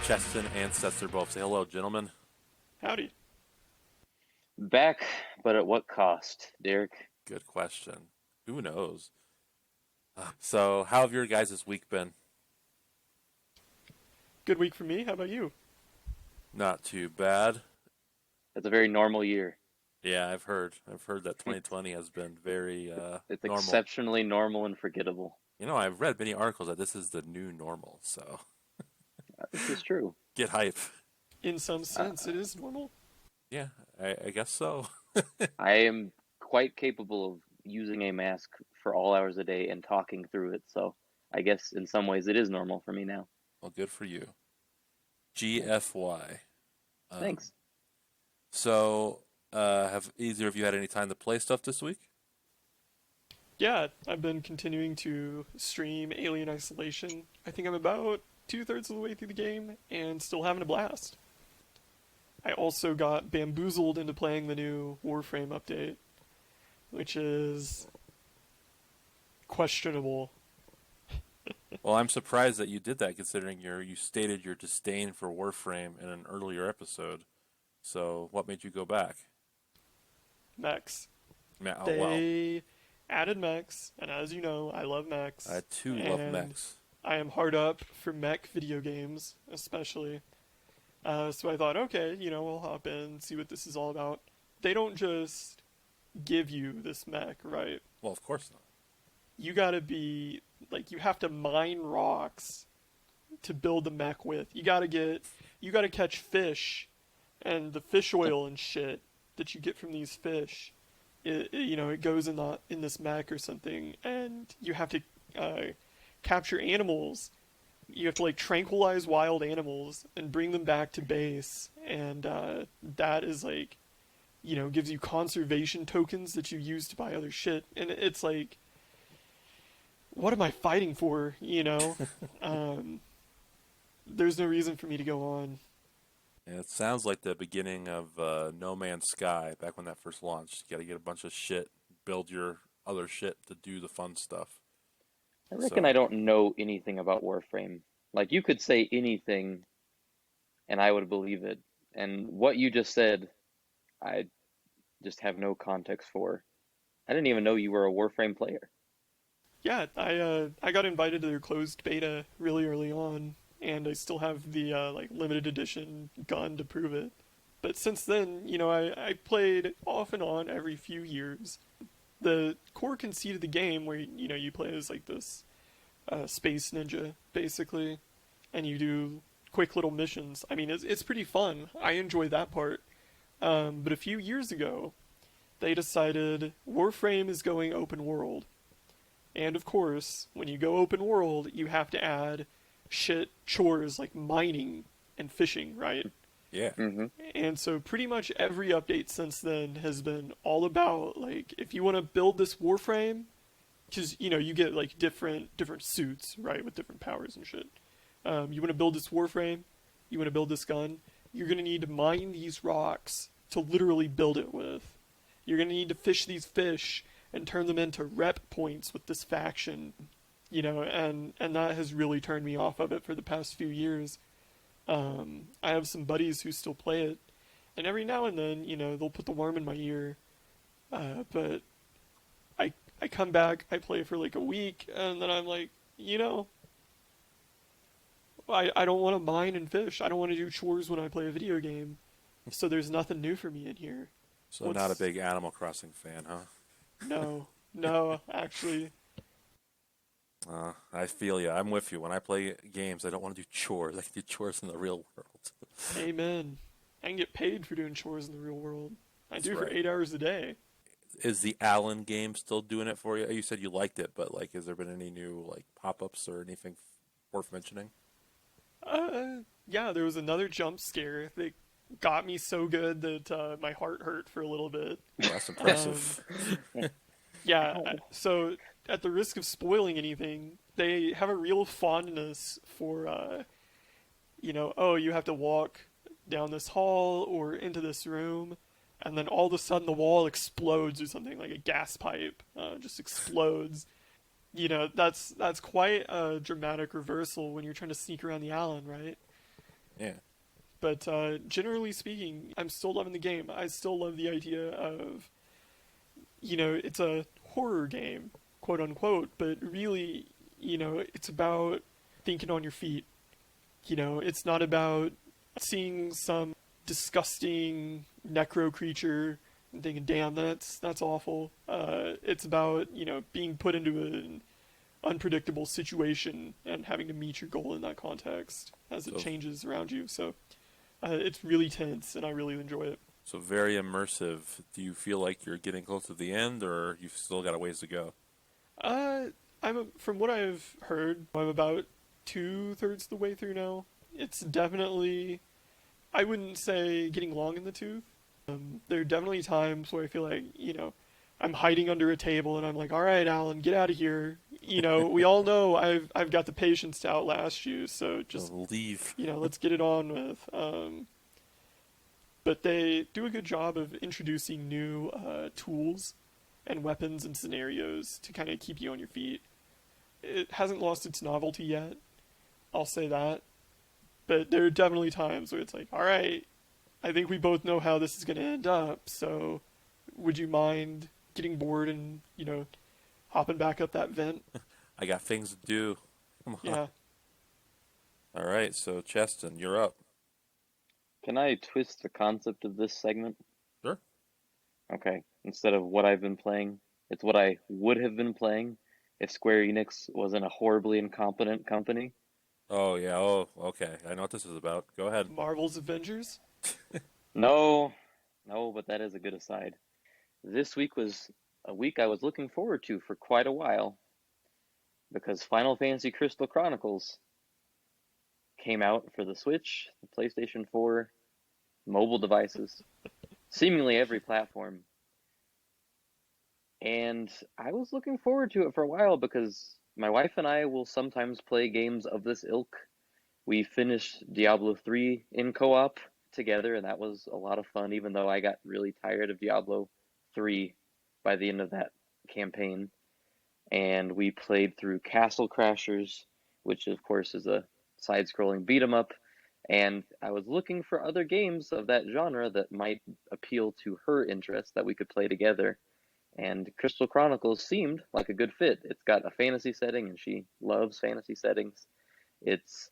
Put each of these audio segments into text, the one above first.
Cheston and Setzer both. Say hello, gentlemen. Howdy. Back, but at what cost, Derek? Good question. Who knows? So, how have your guys' week been? Good week for me. How about you? Not too bad. It's a very normal year. Yeah, I've heard. I've heard that 2020 has been very It's normal. exceptionally normal and forgettable. You know, I've read many articles that this is the new normal, so This is true. get hype. In some sense, it is normal. Yeah, I guess so. I am quite capable of using a mask for all hours a day and talking through it, so I guess in some ways it is normal for me now. Well, good for you. GFY. Thanks. So, have either of you had any time to play stuff this week? Yeah, I've been continuing to stream Alien Isolation. I think I'm about 2/3 of the way through the game and still having a blast. I also got bamboozled into playing the new Warframe update, which is questionable. Well, I'm surprised that you did that, considering you stated your disdain for Warframe in an earlier episode. So, what made you go back? Mechs. Oh, They added mechs, and as you know, I love mechs. I too love mechs. I am hard up for mech video games, especially. So I thought, okay, we'll hop in, see what this is all about. They don't just give you this mech, right? Well, of course not. You gotta be, you have to mine rocks to build the mech with. You gotta catch fish, and the fish oil and shit that you get from these fish, it goes in this mech or something, and you have to capture animals. You have to tranquilize wild animals and bring them back to base, and that is gives you conservation tokens that you use to buy other shit, and it's what am I fighting for? There's no reason for me to go on. Yeah, it sounds like the beginning of No Man's Sky back when that first launched. You got to get a bunch of shit, build your other shit to do the fun stuff. I reckon I don't know anything about Warframe. You could say anything, and I would believe it. And what you just said, I just have no context for. I didn't even know you were a Warframe player. Yeah, I got invited to their closed beta really early on, and I still have the limited edition gun to prove it. But since then, I played off and on every few years. The core conceit of the game, where you play as this space ninja basically, and you do quick little missions. I mean, it's pretty fun. I enjoy that part. But a few years ago, they decided Warframe is going open world. And of course, when you go open world, you have to add chores like mining and fishing, right? Yeah. Mm-hmm. And so pretty much every update since then has been all about, if you want to build this Warframe, because, you get, different suits, right, with different powers and shit. You want to build this Warframe, you want to build this gun, you're going to need to mine these rocks to literally build it with. You're going to need to fish these fish and turn them into rep points with this faction, and that has really turned me off of it for the past few years. I have some buddies who still play it, and every now and then, they'll put the worm in my ear, but I come back, I play for a week, and then I'm I don't want to mine and fish. I don't want to do chores when I play a video game, so there's nothing new for me in here. So not a big Animal Crossing fan, huh? No, actually. I feel you. I'm with you. When I play games, I don't want to do chores. I can do chores in the real world. Amen. I can get paid for doing chores in the real world. I do right. For 8 hours a day. Is the Alan game still doing it for you? You said you liked it, but has there been any new pop-ups or anything worth mentioning? Yeah, there was another jump scare that got me so good that my heart hurt for a little bit. Well, that's impressive. Yeah, so at the risk of spoiling anything, they have a real fondness for, you have to walk down this hall or into this room, and then all of a sudden the wall explodes or something, like a gas pipe just explodes. That's quite a dramatic reversal when you're trying to sneak around the island, right? Yeah. But generally speaking, I'm still loving the game. I still love the idea of, it's a horror game, quote unquote, but really, it's about thinking on your feet. It's not about seeing some disgusting necro creature and thinking, "Damn, that's awful." It's about being put into an unpredictable situation and having to meet your goal in that context as it So changes around you. So it's really tense, and I really enjoy it. so very immersive. Do you feel like you're getting close to the end, or you've still got a ways to go? Uh, from what I've heard, I'm about 2/3 the way through now. It's definitely, I wouldn't say getting long in the tooth. There are definitely times where I feel like, I'm hiding under a table and I'm like, all right, Alan, get out of here. We all know I've got the patience to outlast you, so just, Leave. let's get it on with. But they do a good job of introducing new tools and weapons and scenarios to kind of keep you on your feet. It hasn't lost its novelty yet, I'll say that. But there are definitely times where it's like, all right, I think we both know how this is going to end up, so would you mind getting bored and, hopping back up that vent? I got things to do. Come on. Yeah. All right, so Cheston, you're up. Can I twist the concept of this segment? Sure. Okay, instead of what I've been playing, it's what I would have been playing if Square Enix wasn't a horribly incompetent company. Oh yeah. Oh, okay. I know what this is about. Go ahead. Marvel's Avengers? No, no, but that is a good aside. This week was a week I was looking forward to for quite a while because Final Fantasy Crystal Chronicles came out for the Switch, the PlayStation 4, mobile devices, seemingly every platform. And I was looking forward to it for a while because my wife and I will sometimes play games of this ilk. We finished Diablo 3 in co-op together, and that was a lot of fun, even though I got really tired of Diablo 3 by the end of that campaign. And we played through Castle Crashers, which of course is a side-scrolling beat 'em up. And I was looking for other games of that genre that might appeal to her interests that we could play together. And Crystal Chronicles seemed like a good fit. It's got a fantasy setting, and she loves fantasy settings. It's,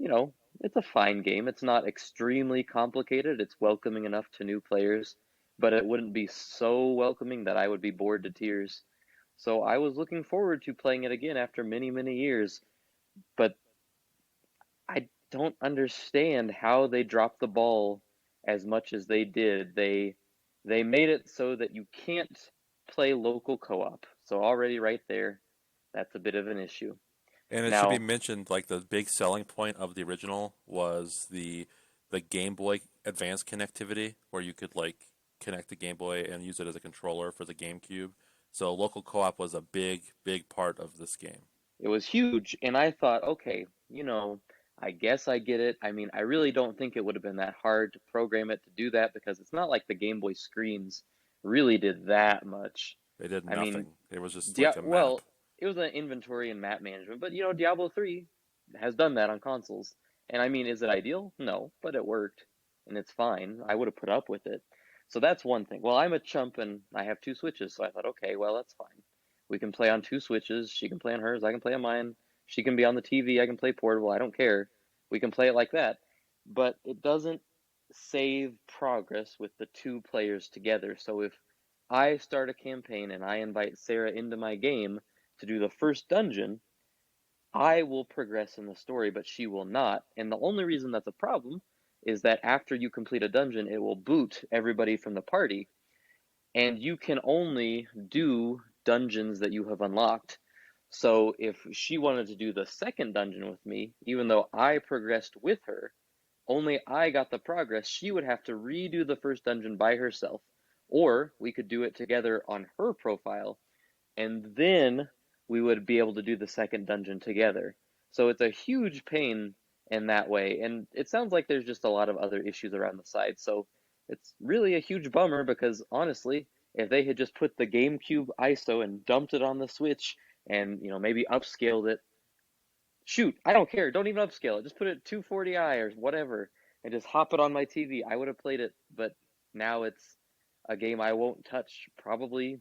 it's a fine game. It's not extremely complicated. It's welcoming enough to new players, but it wouldn't be so welcoming that I would be bored to tears. So I was looking forward to playing it again after many, many years, but I don't understand how they dropped the ball as much as they did. They made it so that you can't play local co-op. So already right there, that's a bit of an issue. And it should be Now, mentioned, like the big selling point of the original was the Game Boy Advance connectivity, where you could like connect the Game Boy and use it as a controller for the GameCube. So local co-op was a big, big part of this game. it was huge, and I thought, okay, I guess I get it. I mean, I really don't think it would have been that hard to program it to do that because it's not like the Game Boy screens really did that much. They did I mean, nothing. It was just like a map. Well, it was an inventory and map management, but Diablo 3 has done that on consoles. And I mean, is it ideal? No, but it worked and it's fine. I would have put up with it. So that's one thing. Well, I'm a chump and I have two Switches, so I thought, okay, well, that's fine. We can play on two Switches. She can play on hers, I can play on mine. She can be on the TV, I can play portable. I don't care. We can play it like that. But it doesn't save progress with the two players together. So if I start a campaign and I invite Sarah into my game to do the first dungeon, I will progress in the story, but she will not. And the only reason that's a problem is that after you complete a dungeon, it will boot everybody from the party, and you can only do dungeons that you have unlocked. So if she wanted to do the second dungeon with me, even though I progressed with her, only I got the progress, she would have to redo the first dungeon by herself. Or we could do it together on her profile, and then we would be able to do the second dungeon together. So it's a huge pain in that way, and it sounds like there's just a lot of other issues around the side. So it's really a huge bummer because honestly, if they had just put the GameCube ISO and dumped it on the Switch and maybe upscaled it shoot, I don't care. Don't even upscale it. Just put it 240i or whatever and just hop it on my TV. I would have played it, but now it's a game I won't touch probably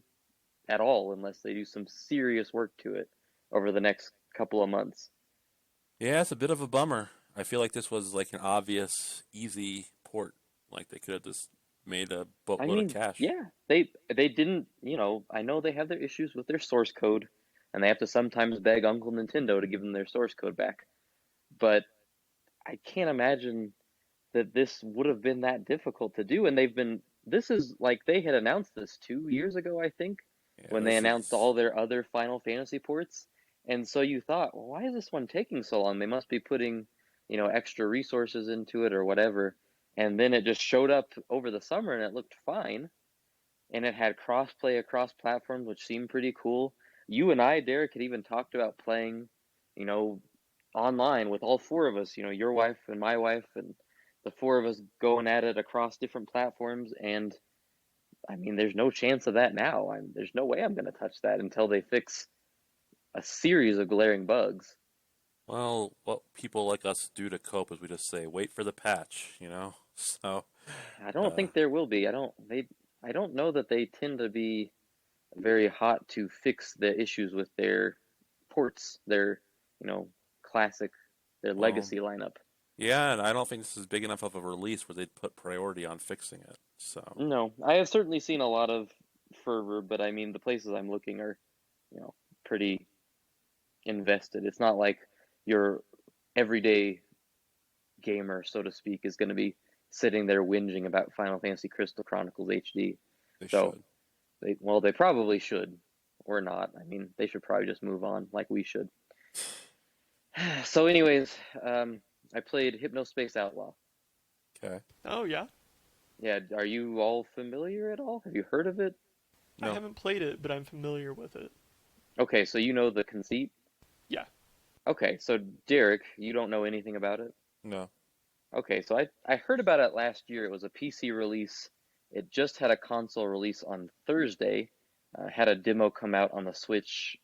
at all unless they do some serious work to it over the next couple of months. Yeah, it's a bit of a bummer. I feel like this was like an obvious, easy port. Like they could have just made a I boatload of mean, cash. yeah, they didn't, I know they have their issues with their source code and they have to sometimes beg Uncle Nintendo to give them their source code back. But I can't imagine that this would have been that difficult to do. And this is like they had announced this 2 years ago, I think, Yeah, when they this announced is. all their other Final Fantasy ports. And so you thought, well, why is this one taking so long? They must be putting, extra resources into it or whatever. And then it just showed up over the summer and it looked fine. And it had crossplay across platforms, which seemed pretty cool. You and I, Derek, had even talked about playing, you know, online with all four of us, your wife and my wife, and the four of us going at it across different platforms. And I mean, there's no chance of that now. There's no way I'm going to touch that until they fix a series of glaring bugs. Well, what people like us do to cope is we just say, wait for the patch, you know? So, I don't uh, think there will be. I don't know that they tend to be very hot to fix the issues with their ports, their, you know, classic, their well, legacy lineup. yeah, and I don't think this is big enough of a release where they'd put priority on fixing it. So, No, I have certainly seen a lot of fervor, but I mean, the places I'm looking are, you know, pretty invested. It's not like your everyday gamer, so to speak, is going to be sitting there whinging about Final Fantasy Crystal Chronicles HD. they So should. they probably should, or not. I mean, they should probably just move on, like we should. So, anyways, I played Hypno Space Outlaw. Okay. Oh yeah, Yeah, are you all familiar at all? Have you heard of it? I No, haven't played it, but I'm familiar with it. Okay, so you know the conceit. Yeah. Okay, so Derek, you don't know anything about it. no. Okay, so I heard about it last year. It was a PC release. It just had a console release on Thursday. Had a demo come out on the Switch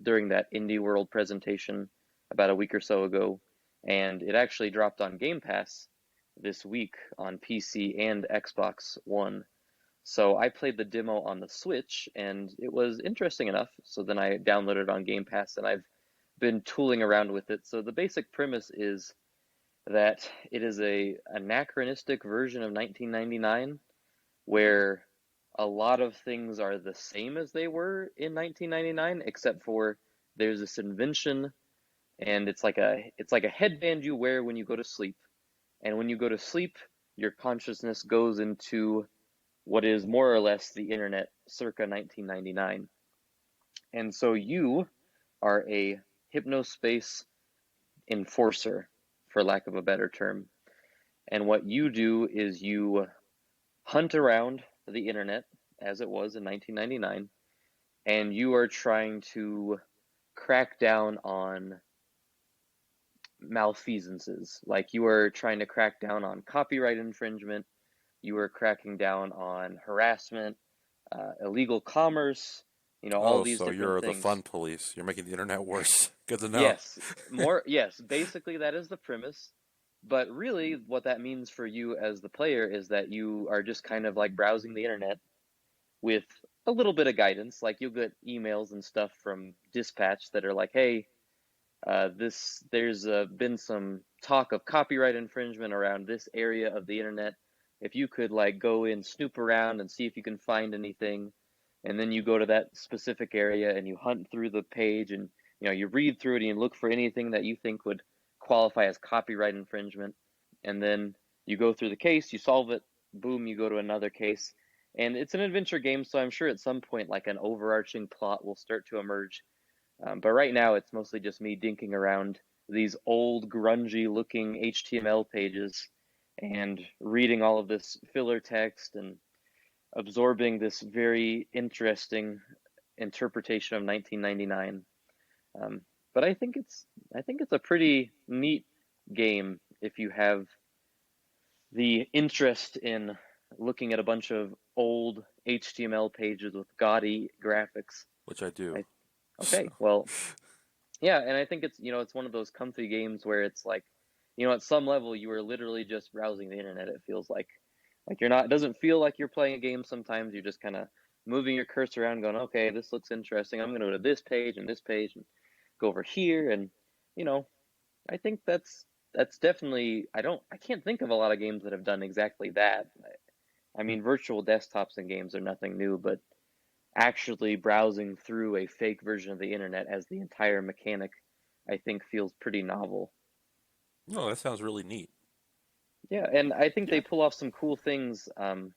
during that Indie World presentation about a week or so ago, and it actually dropped on Game Pass this week on PC and Xbox One. So I played the demo on the Switch, and it was interesting enough. So then I downloaded it on Game Pass, and I've been tooling around with it. So the basic premise is that it is a anachronistic version of 1999 where a lot of things are the same as they were in 1999 except for there's this invention and it's like a headband you wear when you go to sleep, and when you go to sleep your consciousness goes into what is more or less the internet circa 1999. And so you are a hypnospace enforcer, for lack of a better term. And what you do is you hunt around the internet as it was in 1999, and you are trying to crack down on malfeasances. Like you are trying to crack down on copyright infringement, you are cracking down on harassment, illegal commerce, all Oh, these so different you're the things. fun police. You're making the internet worse. Good to know. Yes, basically that is the premise. But really, what that means for you as the player is that you are just kind of like browsing the internet with a little bit of guidance. Like you'll get emails and stuff from dispatch that are like, "Hey, there's been some talk of copyright infringement around this area of the internet. If you could like go and snoop around and see if you can find anything, and then you go to that specific area and you hunt through the page and you read through it and you look for anything that you think would qualify as copyright infringement, and then you go through the case, you solve it, boom, you go to another case." And it's an adventure game, so I'm sure at some point like an overarching plot will start to emerge, but right now, it's mostly just me dinking around these old, grungy looking HTML pages and reading all of this filler text and absorbing this very interesting interpretation of 1999. Um, but I think it's a pretty neat game if you have the interest in looking at a bunch of old HTML pages with gaudy graphics. Which I do. I, So, okay, well, Yeah, and I think it's one of those comfy games where it's like, at some level you are literally just browsing the internet, it feels like you're not, it doesn't feel like you're playing a game sometimes. You're just kind of moving your cursor around going, okay, this looks interesting. I'm going to go to this page and go over here. And, you know, I think that's definitely, I can't think of a lot of games that have done exactly that. I mean, virtual desktops and games are nothing new, but actually browsing through a fake version of the internet as the entire mechanic, I think feels pretty novel. No, that sounds really neat. Yeah, and I think they Yeah. pull off some cool things. I'm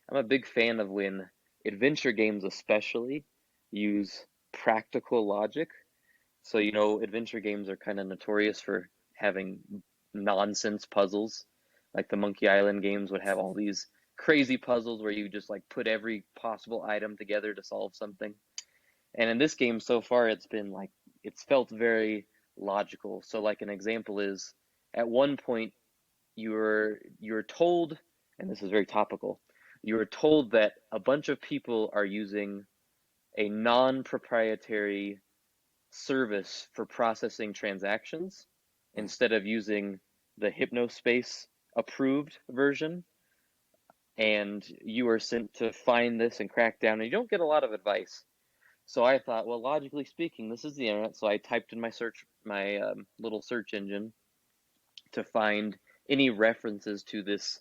a big fan of when adventure games, especially, use practical logic. So, adventure games are kind of notorious for having nonsense puzzles. Like the Monkey Island games would have all these crazy puzzles where you just like put every possible item together to solve something. And in this game so far, it's felt very logical. So, like an example is at one point you're told, and this is very topical, you are told that a bunch of people are using a non-proprietary service for processing transactions Mm. instead of using the Hypnospace approved version, and you are sent to find this and crack down, and you don't get a lot of advice. So I thought, well, logically speaking, this is the internet. So I typed in my little search engine to find any references to this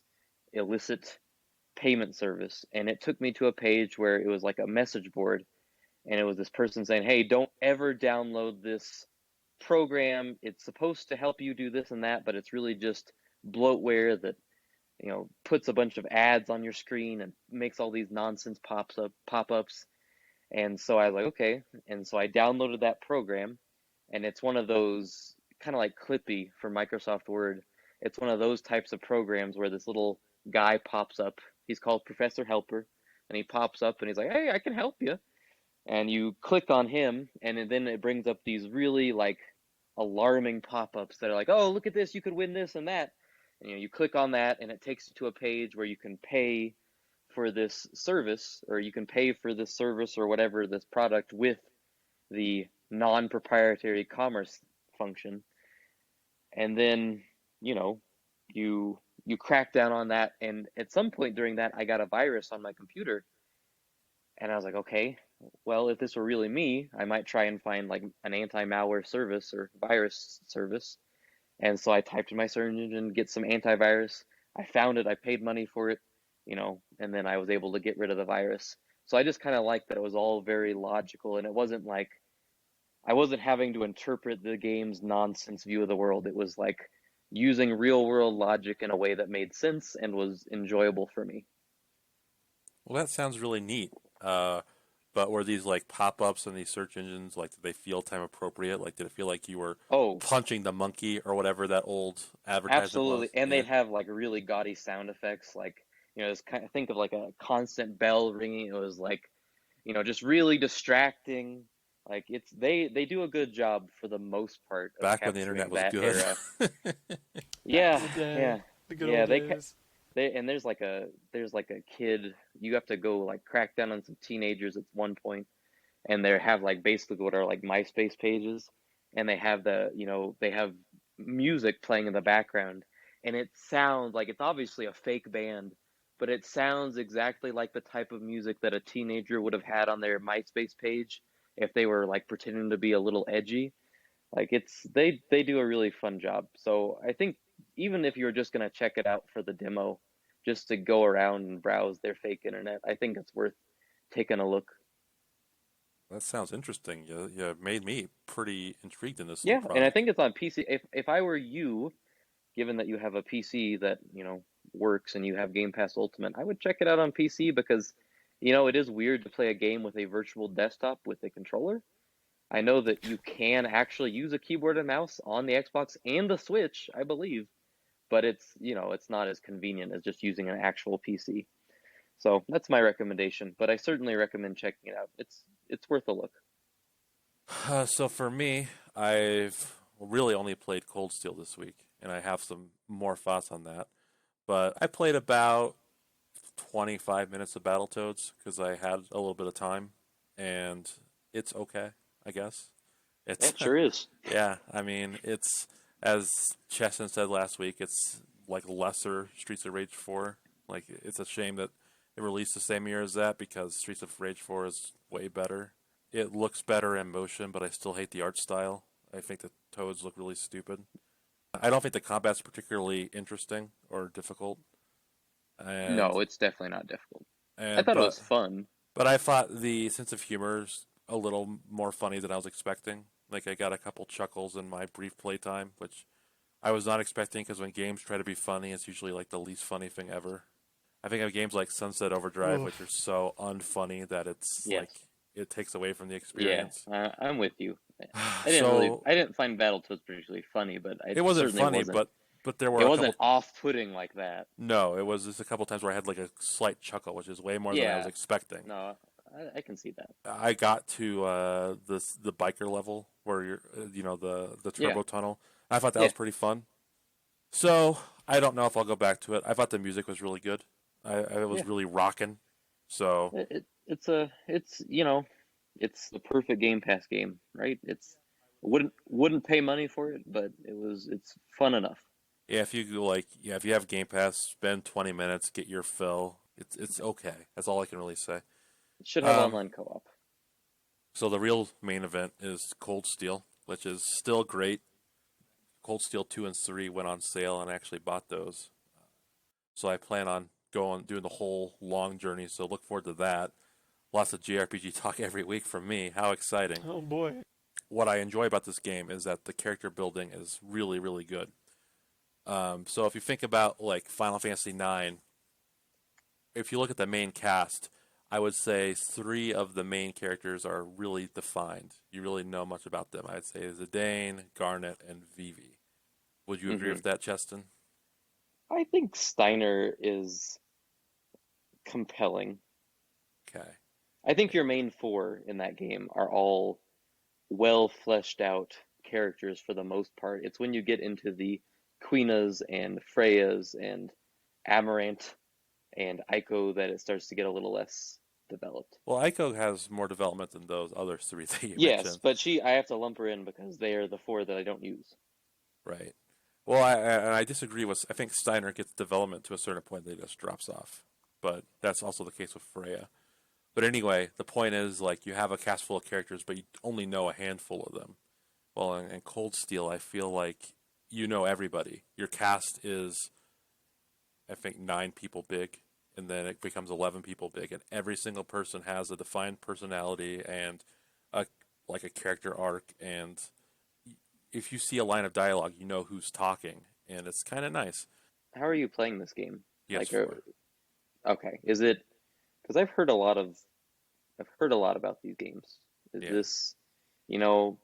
illicit payment service, and it took me to a page where it was like a message board, and it was this person saying, hey, don't ever download this program. It's supposed to help you do this and that, but it's really just bloatware that puts a bunch of ads on your screen and makes all these nonsense pop-ups. And so I was like, okay. And so I downloaded that program, and it's one of those kind of like Clippy for Microsoft Word. It's one of those types of programs where this little guy pops up. He's called Professor Helper, and he pops up and he's like, hey, I can help you. And you click on him, and then it brings up these really like alarming pop-ups that are like, oh, look at this, you could win this and that. And you click on that, and it takes you to a page where you can pay for this service, or you can pay for this service or whatever, this product, with the non-proprietary commerce function. And then, you know, you crack down on that, and at some point during that I got a virus on my computer, and I was like, okay, well, if this were really me, I might try and find like an anti-malware service or virus service. And so I typed in my search engine, get some antivirus. I found it, I paid money for it, and then I was able to get rid of the virus. So I just kind of like that it was all very logical, and it wasn't like I wasn't having to interpret the game's nonsense view of the world. It was like using real world logic in a way that made sense and was enjoyable for me. Well, that sounds really neat. Uh, but were these like pop-ups on these search engines, like did they feel time appropriate? Like did it feel like you were Oh, punching the monkey or whatever that old advertisement absolutely. was? And Yeah. they'd have like really gaudy sound effects, like, it's kind of, think of like a constant bell ringing. It was like, just really distracting. Like they do a good job for the most part of Back when the internet capturing was that good. era. Back in Yeah, the day, yeah, the good yeah. old days. And there's like a kid. You have to go like crack down on some teenagers at one point, and they have like basically what are like MySpace pages, and they have music playing in the background, and it sounds like it's obviously a fake band, but it sounds exactly like the type of music that a teenager would have had on their MySpace page if they were like pretending to be a little edgy. Like they do a really fun job. So I think even if you're just gonna check it out for the demo, just to go around and browse their fake internet, I think it's worth taking a look. That sounds interesting. You made me pretty intrigued in this little Yeah, and I product. think it's on PC. If I were you, given that you have a PC that, works and you have Game Pass Ultimate, I would check it out on PC because, it is weird to play a game with a virtual desktop with a controller. I know that you can actually use a keyboard and mouse on the Xbox and the Switch, I believe, but it's not as convenient as just using an actual PC. So that's my recommendation, but I certainly recommend checking it out. It's worth a look. So for me, I've really only played Cold Steel this week, and I have some more thoughts on that. But I played about 25 minutes of Battletoads because I had a little bit of time, and it's okay, I guess. It's That sure is. yeah. I mean, it's as Cheston said last week. It's like lesser Streets of Rage 4. Like it's a shame that it released the same year as that because Streets of Rage 4 is way better. It looks better in motion, but I still hate the art style. I think the toads look really stupid. I don't think the combat's particularly interesting or difficult. And No, it's definitely not difficult. I and thought it was fun. but I thought the sense of humor is a little more funny than I was expecting. Like I got a couple chuckles in my brief playtime, which I was not expecting because when games try to be funny, it's usually like the least funny thing ever. I think of games like Sunset Overdrive, Ugh. which are so unfunny that it's like Yes. it takes away from the Yeah, experience. I'm with you. So I didn't find Battletoads particularly funny, but it it wasn't certainly funny, wasn't, but there were it a wasn't couple. off-putting like that. No, it was just a couple times where I had like a slight chuckle, which is way more than I was Yeah, expecting. no, I can see that. I got to the biker level where you're the Yeah, turbo tunnel. I thought that yeah, was pretty fun. So I don't know if I'll go back to it. I thought the music was really good. I was yeah. really rocking. So It's it's the perfect Game Pass game, right? It's wouldn't pay money for it, but it's fun enough. yeah, if you have Game Pass, spend 20 minutes, get your fill. It's okay. That's all I can really say. It should have Um, online co-op. so the real main event is Cold Steel, which is still great. Cold Steel 2 and 3 went on sale and I actually bought those. So I plan on doing the whole long journey, so look forward to that. Lots of JRPG talk every week from me. How exciting. Oh boy. What I enjoy about this game is that the character building is really, really good. So if you think about like Final Fantasy IX, if you look at the main cast, I would say three of the main characters are really defined. You really know much about them. I'd say Zidane, Garnet, and Vivi. Would you agree Hmm. with that, Cheston? I think Steiner is compelling. Okay. I think your main four in that game are all well fleshed out characters for the most part. It's when you get into the Queenas and Freyas and Amaranth and Aiko that it starts to get a little less developed. Well, Aiko has more development than those other three that you Yes, mentioned. but I have to lump her in because they are the four that I don't use. Right. Well, I disagree with. I think Steiner gets development to a certain point that he just drops off, but that's also the case with Freya. But anyway, the point is like you have a cast full of characters, but you only know a handful of them. Well, in Cold Steel, I feel like you know everybody. Your cast is, I think, 9 people big, and then it becomes 11 people big, and every single person has a defined personality and a like a character arc. And if you see a line of dialogue, you know who's talking, and it's kind of nice. How are you playing this game? Like, PS4. okay, is it because I've heard a lot about these games. Is Yeah. this, you know,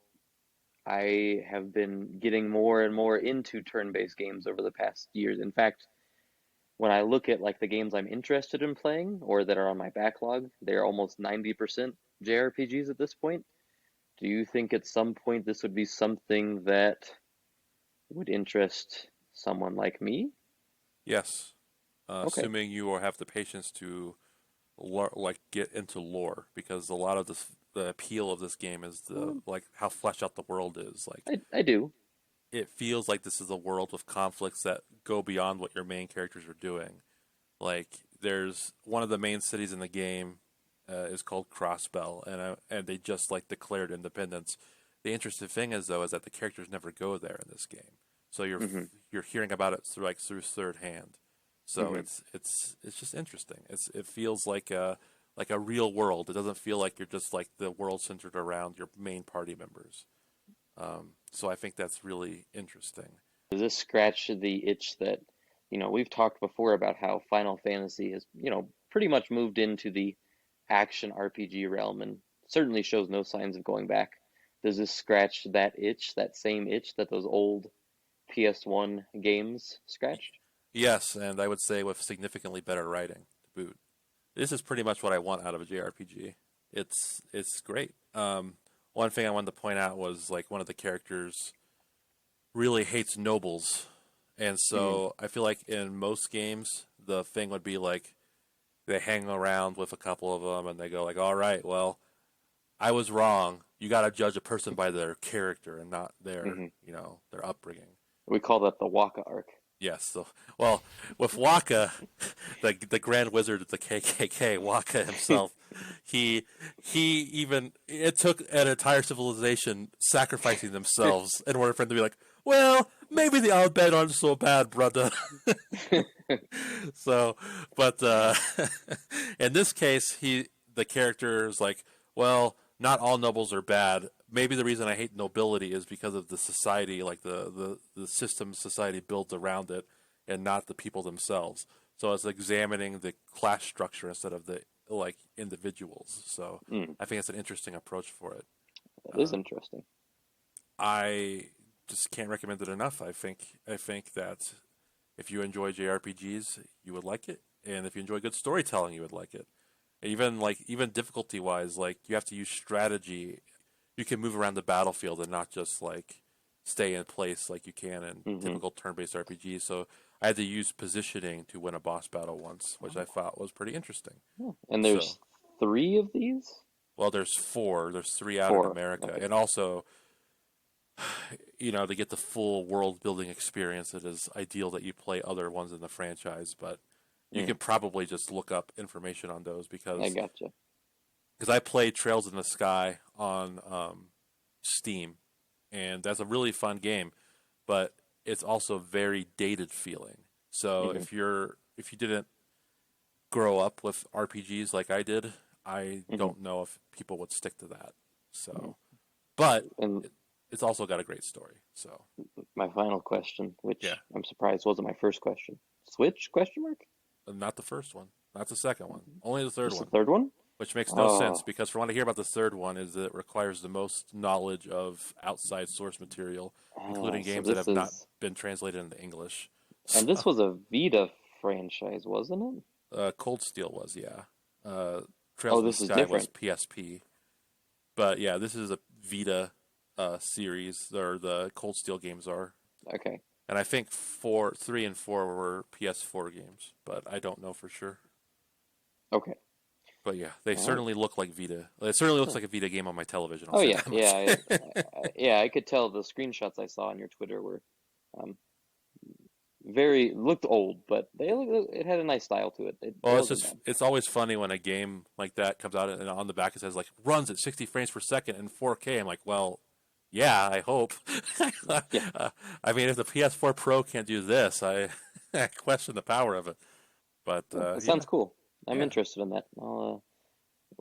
I have been getting more and more into turn-based games over the past years. In fact, when I look at like the games I'm interested in playing or that are on my backlog, they're almost 90% JRPGs at this point. Do you think at some point this would be something that would interest someone like me? Yes. Okay. Assuming you will have the patience to like get into lore, because a lot of the appeal of this game is the Well, like how fleshed out the world is. Like I do. it feels like this is a world with conflicts that go beyond what your main characters are doing. Like there's one of the main cities in the game is called Crossbell, and they just like declared independence. The interesting thing is though is that the characters never go there in this game, so Hmm. you're hearing about it through third hand. So Hmm. it's just interesting. It feels like a real world. It doesn't feel like you're just like the world centered around your main party members. So I think that's really interesting. Does this scratch the itch that, we've talked before about how Final Fantasy has, pretty much moved into the action RPG realm and certainly shows no signs of going back. Does this scratch that itch, that same itch that those old PS1 games scratched? Yes, and I would say with significantly better writing to boot. This is pretty much what I want out of a JRPG. It's great. One thing I wanted to point out was like one of the characters really hates nobles, and Hmm. so I feel like in most games the thing would be like they hang around with a couple of them and they go like, "All right, well, I was wrong. you got to judge a person by their character and not their, Hmm. their upbringing. We call that the Waka arc. Yes. So, well, with Waka, the Grand Wizard of the KKK, Waka himself, it took an entire civilization sacrificing themselves in order for him to be like, well, maybe the Alabed aren't so bad, brother. So, but in this case, the character is like, well, not all nobles are bad. Maybe the reason I hate nobility is because of the society, like the system society builds around it, and not the people themselves. So it's examining the class structure instead of the like individuals. So I think it's an interesting approach for it. That is interesting. I just can't recommend it enough. I think that if you enjoy JRPGs, you would like it, and if you enjoy good storytelling, you would like it. Even difficulty wise, like you have to use strategy. You can move around the battlefield and not just like stay in place like you can in typical turn-based RPGs. So I had to use positioning to win a boss battle once, which I thought was pretty interesting. And there's 3 of these? Well, there's 4. There's 3 out in America, okay. and also, to get the full world-building experience, it is ideal that you play other ones in the franchise. But you can probably just look up information on those because I gotcha. Because I played Trails in the Sky on Steam, and that's a really fun game, but it's also very dated feeling. So if you didn't grow up with RPGs like I did, I don't know if people would stick to that. So, but it's also got a great story. So my final question, which Yeah. I'm surprised wasn't my first question. Switch? Question mark? not the first one, not the second one, only the third Just one. the third one? Which makes no sense because from what I hear about the third one is that it requires the most knowledge of outside source material, including so games that this have not is- been translated into English. And this was a Vita franchise, wasn't it? Cold Steel was, yeah. Trails this of is the Sky was different. PSP. But yeah, this is a Vita series, or the Cold Steel games are. Okay. And I think 3 and 4 were PS4 games, but I don't know for sure. Okay. But yeah, they certainly look like Vita. It certainly looks like a Vita game on my television. I'll Oh say yeah, that much. yeah, I could tell the screenshots I saw on your Twitter were looked old, but it had a nice style to it. Well, it's always funny when a game like that comes out and on the back it says like runs at 60 frames per second in 4K. I'm like, well, yeah, I hope. Yeah. I mean, if the PS4 Pro can't do this, I question the power of it. But It sounds cool. I'm interested in that. I'll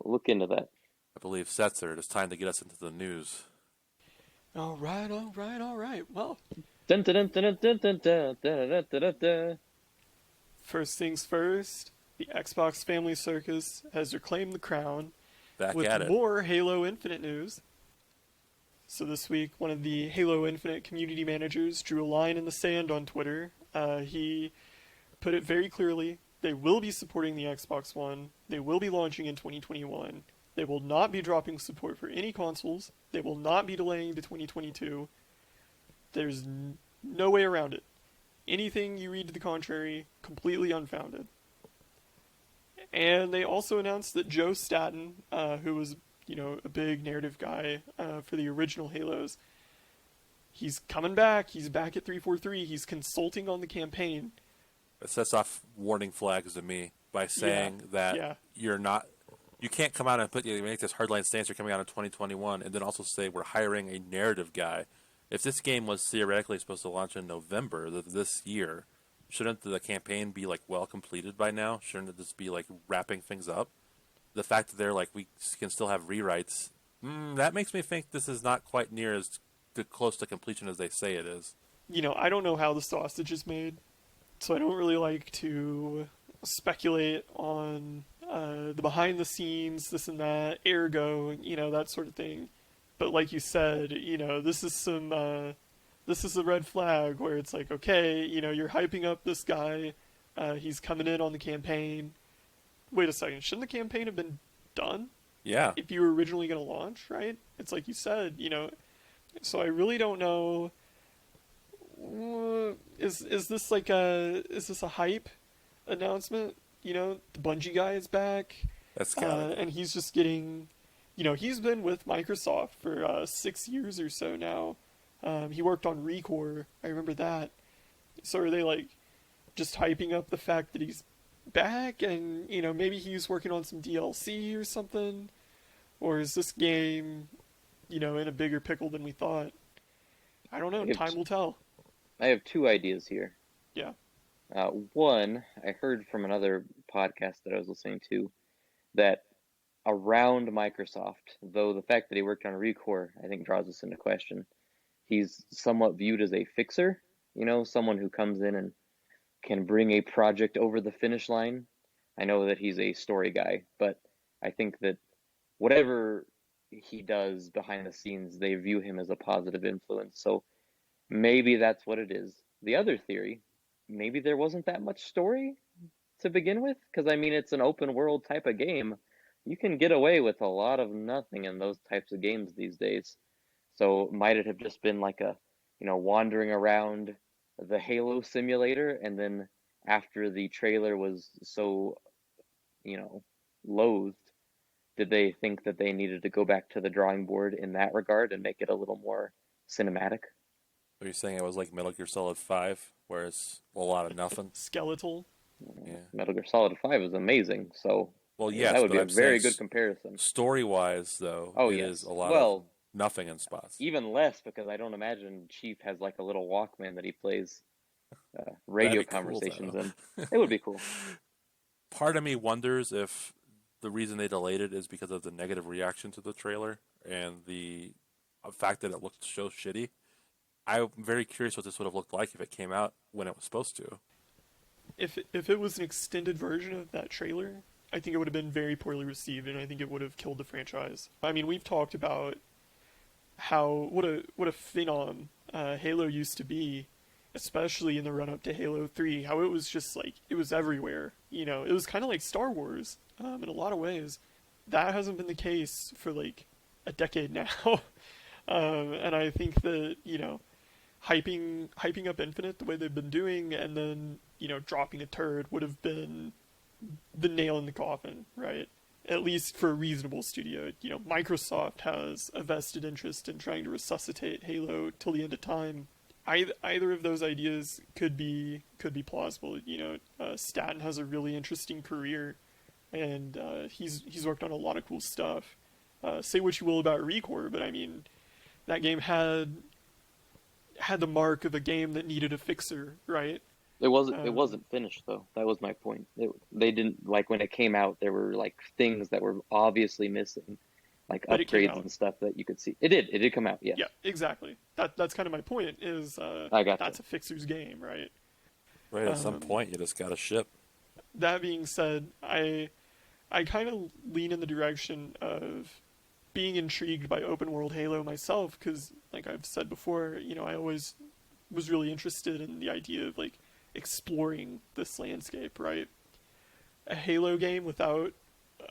look into that. I believe Setzer, it is time to get us into the news. All right. Well, Dun, dun, dun, dun, dun, dun, dun, dun, dun, dun, dun. first things first, the Xbox Family Circus has reclaimed the crown Back with at it. more Halo Infinite news. So this week, one of the Halo Infinite community managers drew a line in the sand on Twitter. He put it very clearly. They will be supporting the Xbox One. They will be launching in 2021. They will not be dropping support for any consoles. They will not be delaying to 2022. There's no way around it. Anything you read to the contrary, completely unfounded. And they also announced that Joe Staten, who was, a big narrative guy for the original Halos, he's coming back. He's back at 343. He's consulting on the campaign. It sets off warning flags to me by saying that you can't come out and make this hardline stance you're coming out in 2021 and then also say we're hiring a narrative guy. If this game was theoretically supposed to launch in November this year, shouldn't the campaign be like well completed by now? Shouldn't it just be like wrapping things up? The fact that they're like we can still have rewrites, that makes me think this is not quite near as close to completion as they say it is. I don't know how the sausage is made, so I don't really like to speculate on the behind the scenes, this and that, ergo, that sort of thing. But like you said, this is a red flag where it's like, okay, you're hyping up this guy, he's coming in on the campaign. Wait a second, shouldn't the campaign have been done? Yeah. If you were originally going to launch, right? It's like you said, So I really don't know. Is this a hype announcement? The Bungie guy is back. That's got it. And he's just getting he's been with Microsoft for 6 years or so now. He worked on Recore. I remember that. So are they like just hyping up the fact that he's back, and maybe he's working on some DLC or something, or is this game, in a bigger pickle than we thought? I don't know. Time will tell. I have two ideas here. Yeah. One, I heard from another podcast that I was listening to that around Microsoft, though the fact that he worked on Recore, I think, draws us into question. He's somewhat viewed as a fixer, someone who comes in and can bring a project over the finish line. I know that he's a story guy, but I think that whatever he does behind the scenes, they view him as a positive influence. So maybe that's what it is. The other theory, maybe there wasn't that much story to begin with, because I mean, it's an open world type of game. You can get away with a lot of nothing in those types of games these days. So might it have just been like a, wandering around the Halo simulator, and then after the trailer was so, loathed, did they think that they needed to go back to the drawing board in that regard and make it a little more cinematic? Are you saying it was like Metal Gear Solid 5, where it's a lot of nothing? Skeletal. Yeah. Metal Gear Solid 5 is amazing, so Well, yes, that would but be a I'm very saying good comparison. story-wise, though, Oh, it yes. is a lot Well, of nothing in spots. even less, because I don't imagine Chief has like a little Walkman that he plays That'd radio be cool, conversations though. in. It would be cool. Part of me wonders if the reason they delayed it is because of the negative reaction to the trailer and the fact that it looked so shitty. I'm very curious what this would have looked like if it came out when it was supposed to. If it was an extended version of that trailer, I think it would have been very poorly received, and I think it would have killed the franchise. I mean, we've talked about what a phenom Halo used to be, especially in the run up to Halo 3. How it was just like it was everywhere. It was kind of like Star Wars in a lot of ways. That hasn't been the case for like a decade now, and I think that hyping up Infinite the way they've been doing, and then dropping a turd would have been the nail in the coffin, right? At least for a reasonable studio. Microsoft has a vested interest in trying to resuscitate Halo till the end of time. Either of those ideas could be plausible. Staten has a really interesting career, and he's worked on a lot of cool stuff. Say what you will about Recore, but I mean, that game had the mark of a game that needed a fixer, right? It wasn't finished though. That was my point. They didn't, like, when it came out, there were like things that were obviously missing, like But it came upgrades out. and stuff that you could see. It did come out. Yes. Yeah, exactly. That's kind of my point. Is I got that's you. a fixer's game, right? Right, at some point, you just got to ship. That being said, I kind of lean in the direction of being intrigued by open world Halo myself, because like I've said before, I always was really interested in the idea of like exploring this landscape, right? A Halo game without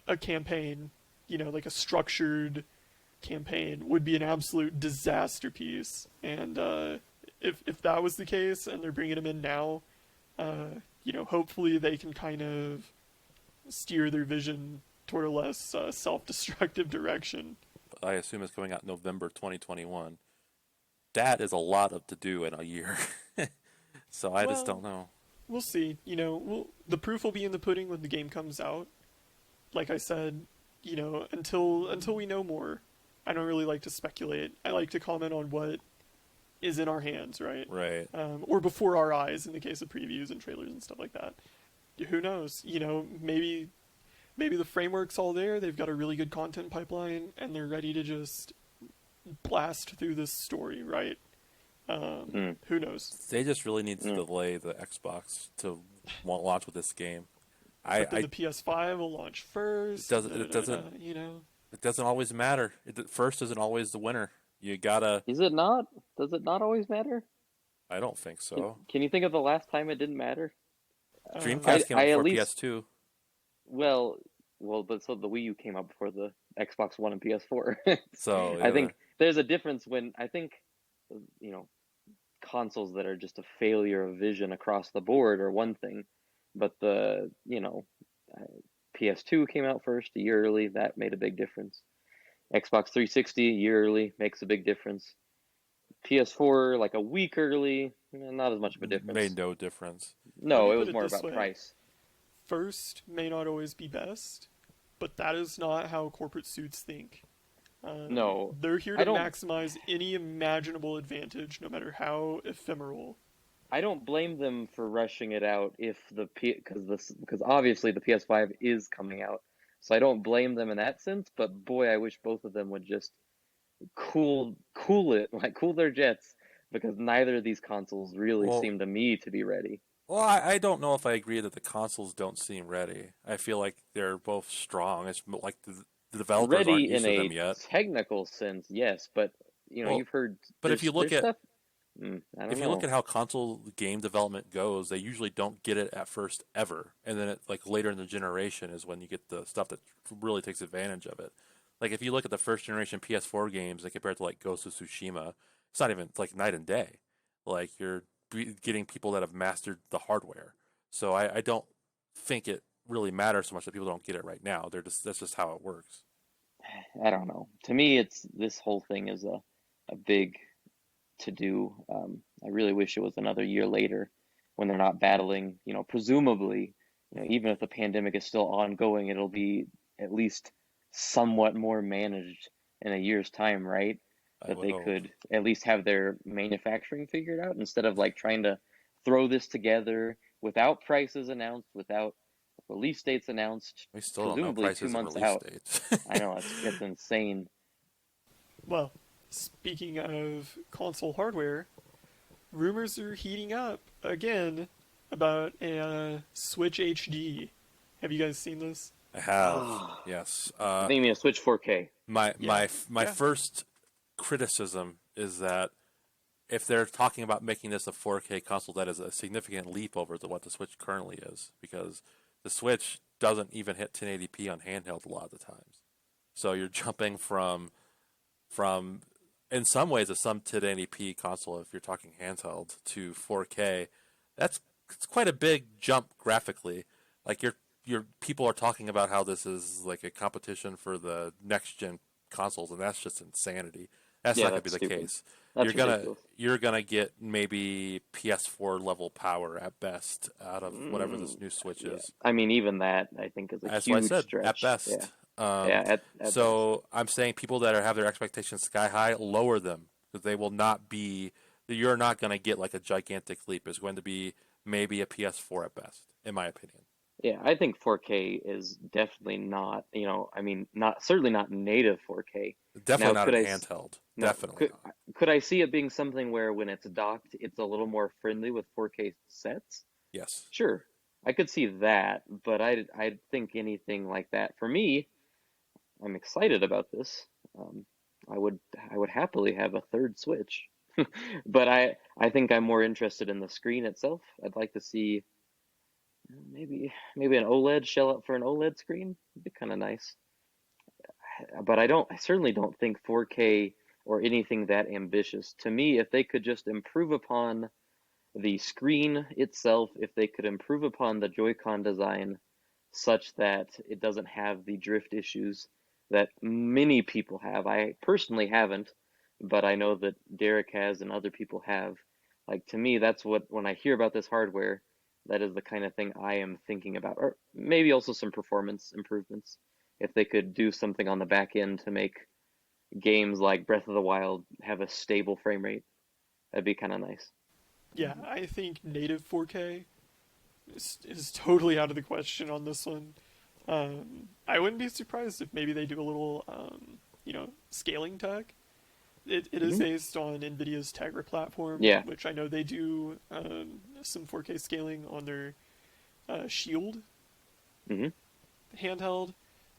a campaign, like a structured campaign, would be an absolute disaster piece. And if that was the case, and they're bringing them in now, hopefully they can kind of steer their vision toward a less self-destructive direction. I assume it's coming out November 2021. That is a lot of to do in a year. So I just don't know. We'll see. The proof will be in the pudding when the game comes out. Like I said, until we know more, I don't really like to speculate. I like to comment on what is in our hands, right? Right. Or before our eyes in the case of previews and trailers and stuff like that. Who knows? Maybe the framework's all there. They've got a really good content pipeline, and they're ready to just blast through this story, right? Who knows? They just really need to delay the Xbox to launch with this game. The PS5 will launch first. It doesn't always matter. First isn't always the winner. You gotta. Is it not? Does it not always matter? I don't think so. Can you think of the last time it didn't matter? Dreamcast came out before PS2. Well, but so the Wii U came out before the Xbox One and PS4. So I think there's a difference when consoles that are just a failure of vision across the board are one thing, but PS2 came out first a year early. That made a big difference. Xbox 360 year early makes a big difference. PS4 like a week early, not as much of a difference. Made no difference. Let No, me it put was it more this about way. price. First may not always be best, but that is not how corporate suits think. No, They're here I to don't. maximize any imaginable advantage, no matter how ephemeral. I don't blame them for rushing it out if because obviously the PS5 is coming out, so I don't blame them in that sense. But boy, I wish both of them would just cool it, like cool their jets, because neither of these consoles really Well, seem to me to be ready. I don't know if I agree that the consoles don't seem ready. I feel like they're both strong. It's like the developers aren't Ready used in to them a yet. technical sense, yes, but Well, you've heard but if you look there's at stuff. I don't if you look know. at how console game development goes, they usually don't get it at first ever, and then like later in the generation is when you get the stuff that really takes advantage of it. Like if you look at the first generation PS4 games, like compared to like Ghost of Tsushima, it's not even it's like night and day. Like you're getting people that have mastered the hardware. So I don't think it really matters so much that people don't get it right now. They're just that's just how it works. I don't know. To me, it's this whole thing is a big to do. I really wish it was another year later when they're not battling, presumably, even if the pandemic is still ongoing, it'll be at least somewhat more managed in a year's time, right? I That would they hope. could at least have their manufacturing figured out instead of like trying to throw this together without prices announced, without release dates announced, We still don't know presumably two prices and months release out. dates. I know it's insane. Well, speaking of console hardware, rumors are heating up again about a Switch HD. Have you guys seen this? I have, I yes. think you mean a Switch 4K. Yeah, My yeah. first criticism is that if they're talking about making this a 4K console, that is a significant leap over what the Switch currently is, because the Switch doesn't even hit 1080p on handheld a lot of the times. So you're jumping from in some ways a some 1080p console if you're talking handheld to 4K. That's it's quite a big jump graphically. Like your people are talking about how this is like a competition for the next gen consoles, and that's just insanity. That's Yeah, not going to that's be the stupid. case. That's ridiculous. You're gonna get maybe PS4 level power at best out of whatever Mm, this new Switch yeah, is. I mean, even that I think is a That's what I huge said. At stretch. Yeah, best. Um, yeah, at best. so I'm saying people that have their expectations sky high, lower them because they will not be. You're not going to get like a gigantic leap. It's going to be maybe a PS4 at best, in my opinion. Yeah, I think 4K is definitely not, I mean, not certainly not native 4K. Definitely Now, not in handheld. no, Definitely could not. could I see it being something where when it's docked, it's a little more friendly with 4K sets? Yes. Sure, I could see that, but I think anything like that for me, I'm excited about this. Um, I would I would happily have a third Switch, but I think I'm more interested in the screen itself. I'd like to see maybe an OLED shell out for an OLED screen. It'd be kind of nice. But I certainly don't think 4K or anything that ambitious. To me, if they could just improve upon the screen itself, if they could improve upon the Joy-Con design such that it doesn't have the drift issues that many people have. I personally haven't, but I know that Derek has and other people have. Like to me, that's what when I hear about this hardware, that is the kind of thing I am thinking about. Or maybe also some performance improvements. If they could do something on the back end to make games like Breath of the Wild have a stable frame rate, that'd be kind of nice. Yeah, I think native 4K is totally out of the question on this one. I wouldn't be surprised if maybe they do a little, scaling tech. It is Hmm. based on NVIDIA's Tegra platform, Yeah. which I know they do some 4K scaling on their Shield Hmm. handheld.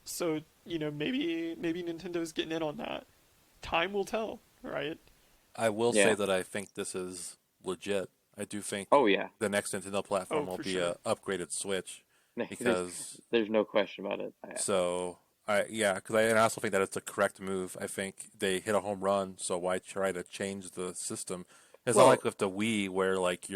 So maybe Nintendo's getting in on that. Time will tell, right? I will say Yeah. that I think this is legit. I do think Oh yeah. the next Nintendo Oh, platform will for be sure. a upgraded Switch There's because there's no question about it. so and I also think that it's a correct move. I think they hit a home run, so why try to change the system? It's not Well, like with the Wii where like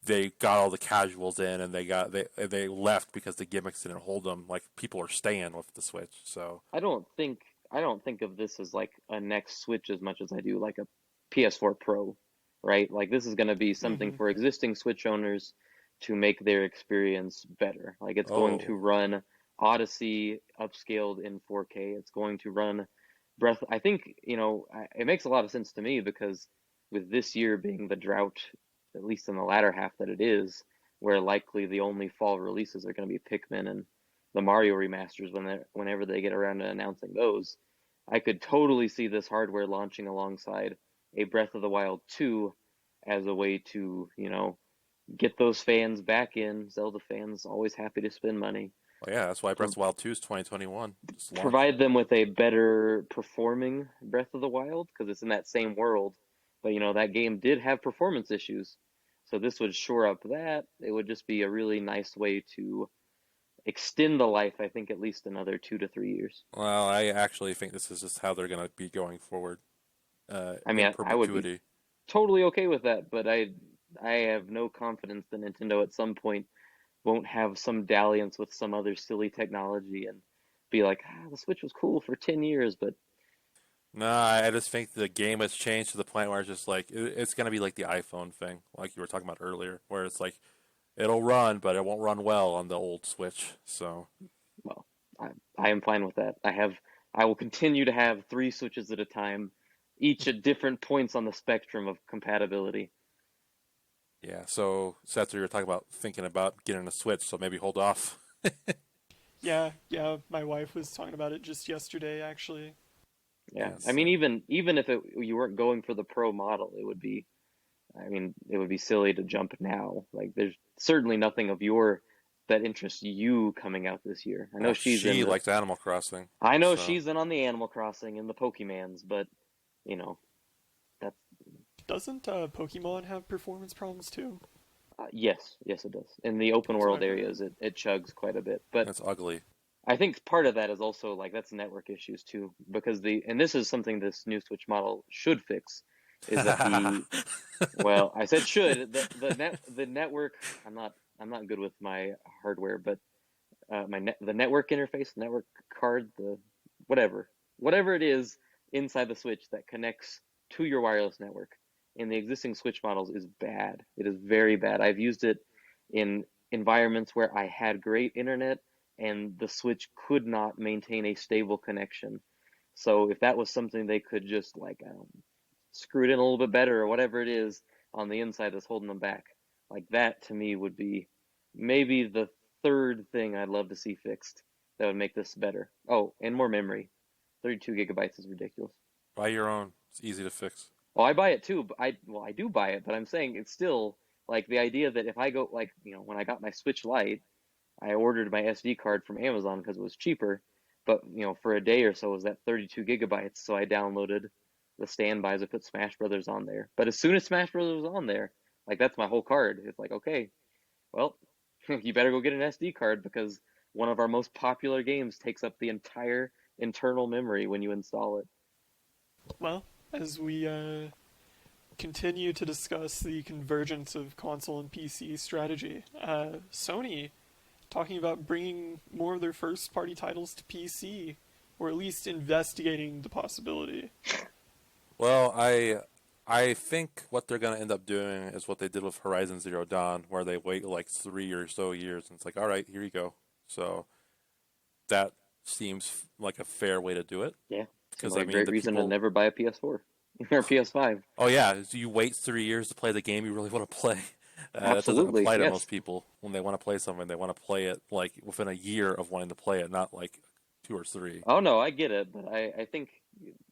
they got all the casuals in and they left because the gimmicks didn't hold them. Like people are staying with the Switch. So I don't think don't think of this as like a next Switch as much as I do like a PS4 Pro, right? Like this is going to be something Hmm. for existing Switch owners to make their experience better. Like it's going to Oh, run Odyssey upscaled in 4K. It's going to run Breath. I think, it makes a lot of sense to me because with this year being the drought, at least in the latter half that it is, where likely the only fall releases are going to be Pikmin and the Mario remasters whenever they get around to announcing those. I could totally see this hardware launching alongside a Breath of the Wild 2 as a way to, get those fans back in. Zelda fans always happy to spend money. well, yeah, that's why Breath of the Wild 2 is 2021. Just launched. Provide them with a better performing Breath of the Wild because it's in that same world. But that game did have performance issues. So this would shore up that. It would just be a really nice way to extend the life, I think, at least another 2 to 3 years. Well, I actually think this is just how they're going to be going forward, I in mean, I would be perpetuity. totally okay with that, but I have no confidence that Nintendo at some point won't have some dalliance with some other silly technology and be like, the Switch was cool for 10 years, but No, I just think the game has changed to the point where it's just like it's going to be like the iPhone thing, like you were talking about earlier, where it's like it'll run, but it won't run well on the old Switch. So, well, I am fine with that. I will continue to have 3 Switches at a time, each at different points on the spectrum of compatibility. yeah. So, Setzer, you're talking about thinking about getting a Switch, so maybe hold off. Yeah, yeah. My wife was talking about it just yesterday, actually. Yeah, Yeah. I mean, So, even if you weren't going for the Pro model, it would be silly to jump now. Like, there's certainly nothing of that interests you coming out this year. well, she likes Animal Crossing, I know so she's in on the Animal Crossing and the Pokemans, but you know, that's Doesn't Pokemon have performance problems too? yes, yes, it does. In the open That's what world I've heard. areas, it chugs quite a bit, but it's ugly. I think part of that is also like that's network issues too, because and this is something this new Switch model should fix, is that well, I said should the network. I'm not good with my hardware, but the network interface, network card, the whatever whatever it is inside the Switch that connects to your wireless network in the existing Switch models is bad. It is very bad. I've used it in environments where I had great internet and the Switch could not maintain a stable connection. So if that was something they could just like screw it in a little bit better or whatever it is on the inside that's holding them back, like that to me would be maybe the third thing I'd love to see fixed that would make this better. Oh, and more memory. 32 gigabytes is ridiculous. Buy your own. It's easy to fix. Well, I buy it too, but I do buy it, but I'm saying it's still like the idea that if I go like, when I got my Switch Lite, I ordered my SD card from Amazon because it was cheaper, but for a day or so it was that 32 gigabytes, so I downloaded the standbys. I put Smash Brothers on there. But as soon as Smash Brothers was on there, like that's my whole card. It's like, okay, well, you better go get an SD card because one of our most popular games takes up the entire internal memory when you install it. Well, as we continue to discuss the convergence of console and PC strategy, Sony talking about bringing more of their first-party titles to PC, or at least investigating the possibility. Well, I think what they're gonna end up doing is what they did with Horizon Zero Dawn, where they wait like 3 or so years, and it's like, all right, here you go. So that seems like a fair way to do it, Yeah, seems because like I a mean great the reason to people. never buy a PS4 or PS5. Oh yeah, so you wait 3 years to play the game you really want to play. That doesn't Absolutely, apply to yes. most people. When they want to play something, they want to play it like within a year of wanting to play it, not like 2 or 3. Oh no, I get it, but I think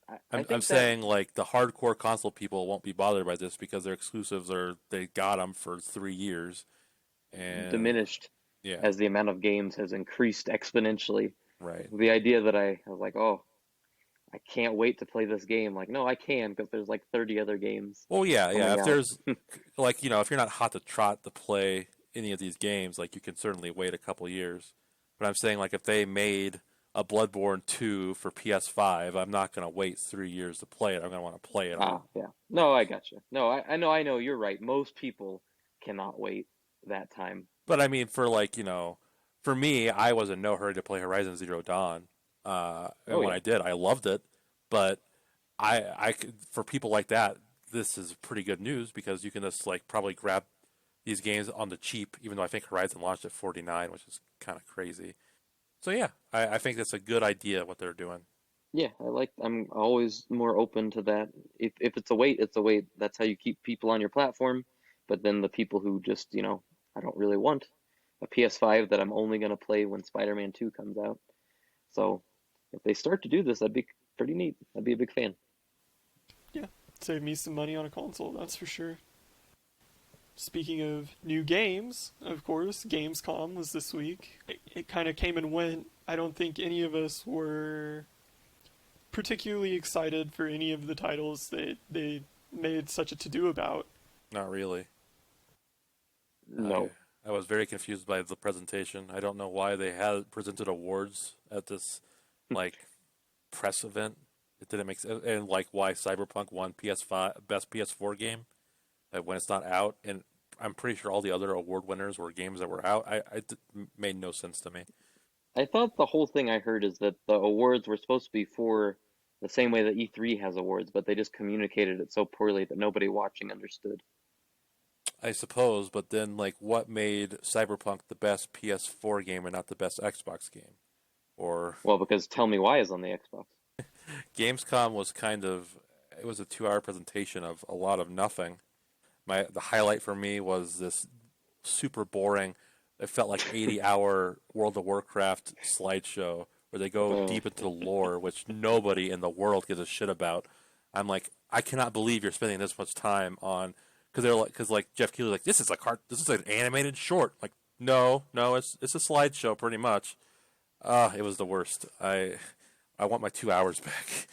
I I'm think that saying like the hardcore console people won't be bothered by this because their exclusives are they got them for 3 years, and diminished yeah, as the amount of games has increased exponentially. right. The idea that I was like, oh, I can't wait to play this game. Like, no, I can because there's like 30 other games Well, yeah, yeah. coming If out. there's like if you're not hot to trot to play any of these games, like you can certainly wait a couple years. But I'm saying like if they made a Bloodborne 2 for PS5, I'm not gonna wait 3 years to play it. I'm gonna want to play it on. Ah, yeah. Yeah. No, I got you. No, I know. You're right. Most people cannot wait that time. But I mean, for like for me, I was in no hurry to play Horizon Zero Dawn. And Oh when yeah. I did, I loved it. But for people like that, this is pretty good news because you can just like probably grab these games on the cheap. Even though I think Horizon launched at $49, which is kind of crazy. So yeah, I think that's a good idea what they're doing. Yeah, I'm always more open to that. If it's a wait, it's a wait. That's how you keep people on your platform. But then the people who just, I don't really want a PS5 that I'm only gonna play when Spider-Man 2 comes out. So if they start to do this, that'd be pretty neat. I'd be a big fan. Yeah, save me some money on a console, that's for sure. Speaking of new games, of course, Gamescom was this week. It kind of came and went. I don't think any of us were particularly excited for any of the titles they made such a to-do about. Not really. I No. I was very confused by the presentation. I don't know why they had presented awards at this like press event. It didn't make sense, and like why Cyberpunk won PS5 best PS4 game when it's not out, and I'm pretty sure all the other award winners were games that were out. Made no sense to me. I thought the whole thing I heard is that the awards were supposed to be for the same way that E3 has awards, but they just communicated it so poorly that nobody watching understood. I suppose, but then like what made Cyberpunk the best PS4 game and not the best Xbox game? Or Well, because Tell Me Why is on the Xbox. Gamescom was kind of it was a 2 hour presentation of a lot of nothing. The highlight for me was this super boring. It felt like 80-hour World of Warcraft slideshow where they go Oh, deep into the lore, which nobody in the world gives a shit about. I'm like, I cannot believe you're spending this much time on because like Jeff Keighley like this is like an animated short. Like no, it's a slideshow pretty much. It was the worst. I want my 2 hours back.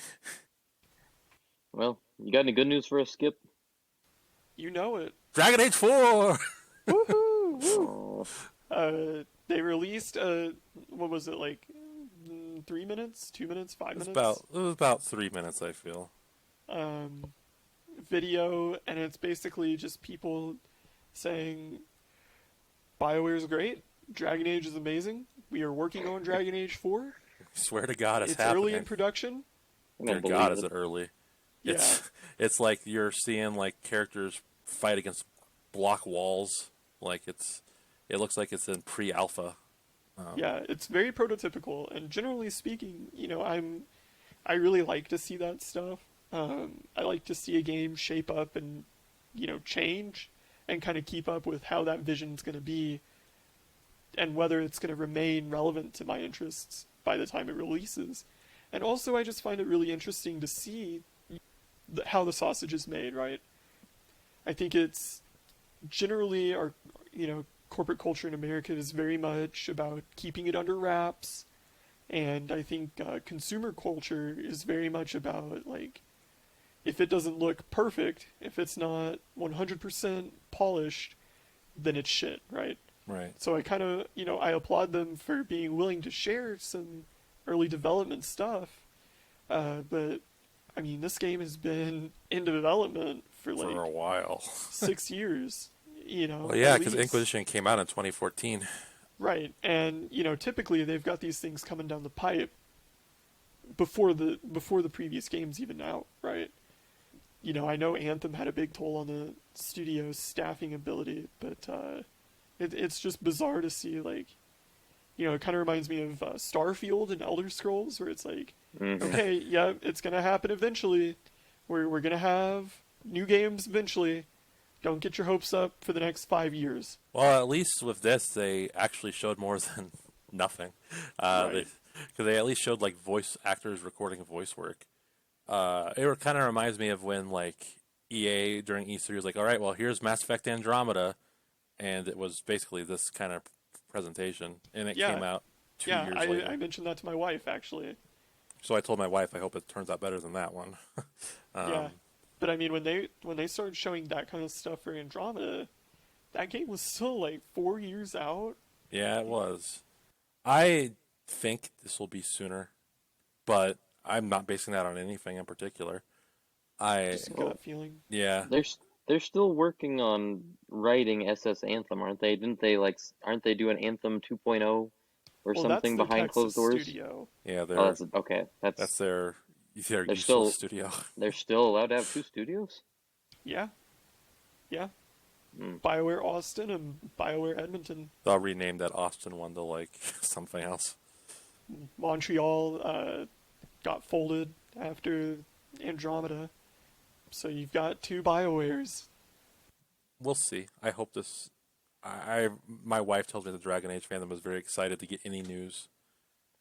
well, you got any good news for us, Skip? You know it. Dragon Age 4. Woohoo! Woo! Oh, They released what was it like? 3 minutes, 2 minutes, 5 minutes? It was about 3 minutes. I feel. Um, video, and it's basically just people saying BioWare's great, Dragon Age is amazing. We are working on Dragon Age 4. Swear to God, It's happening. early in production. I Dear don't believe God, is it. it early? Yeah. It's like you're seeing like characters fight against block walls. Like it looks like it's in pre-alpha. Yeah, it's very prototypical, and generally speaking, I really like to see that stuff. I like to see a game shape up and change, and kind of keep up with how that vision's going to be, and whether it's going to remain relevant to my interests by the time it releases. And also, I just find it really interesting to see how the sausage is made. Right? I think it's generally our corporate culture in America is very much about keeping it under wraps, and I think consumer culture is very much about like if it doesn't look perfect, if it's not 100% polished, then it's shit, right? Right. So I kind of I applaud them for being willing to share some early development stuff, but I mean this game has been in development for like For a while. 6 years. Well, yeah, at because least. Inquisition came out in 2014. Right, and typically they've got these things coming down the pipe before the previous game's even out, right? I know Anthem had a big toll on the studio's staffing ability, but it's just bizarre to see like, it kind of reminds me of Starfield and Elder Scrolls, where it's like, okay, yeah, it's gonna happen eventually. We're gonna have new games eventually. Don't get your hopes up for the next 5 years. Well, at least with this, they actually showed more than nothing. Right. Because they at least showed like voice actors recording voice work. It kind of reminds me of when like EA during E3 was like, all right, well, here's Mass Effect Andromeda, and it was basically this kind of presentation, and it Yeah. came out two Yeah, years I later. mentioned that to my wife actually. So I told my wife, I hope it turns out better than that one. Yeah, but I mean when they started showing that kind of stuff for Andromeda, that game was still like 4 years out. Yeah, it was. I think this will be sooner, but I'm not basing that on anything in particular. Just a gut feeling. Yeah, they're still working on writing SS Anthem, aren't they? Didn't they aren't they doing Anthem 2.0 or Well, that's something the behind Texas closed doors? studio. Yeah, Oh, that's okay. that's their They're useless still studio. they're still allowed to have two studios? Yeah, yeah. Hmm. BioWare Austin and BioWare Edmonton. They'll rename that Austin one to like something else. Montreal got folded after Andromeda. So you've got two BioWares. We'll see. I hope this. My wife tells me the Dragon Age fandom is very excited to get any news.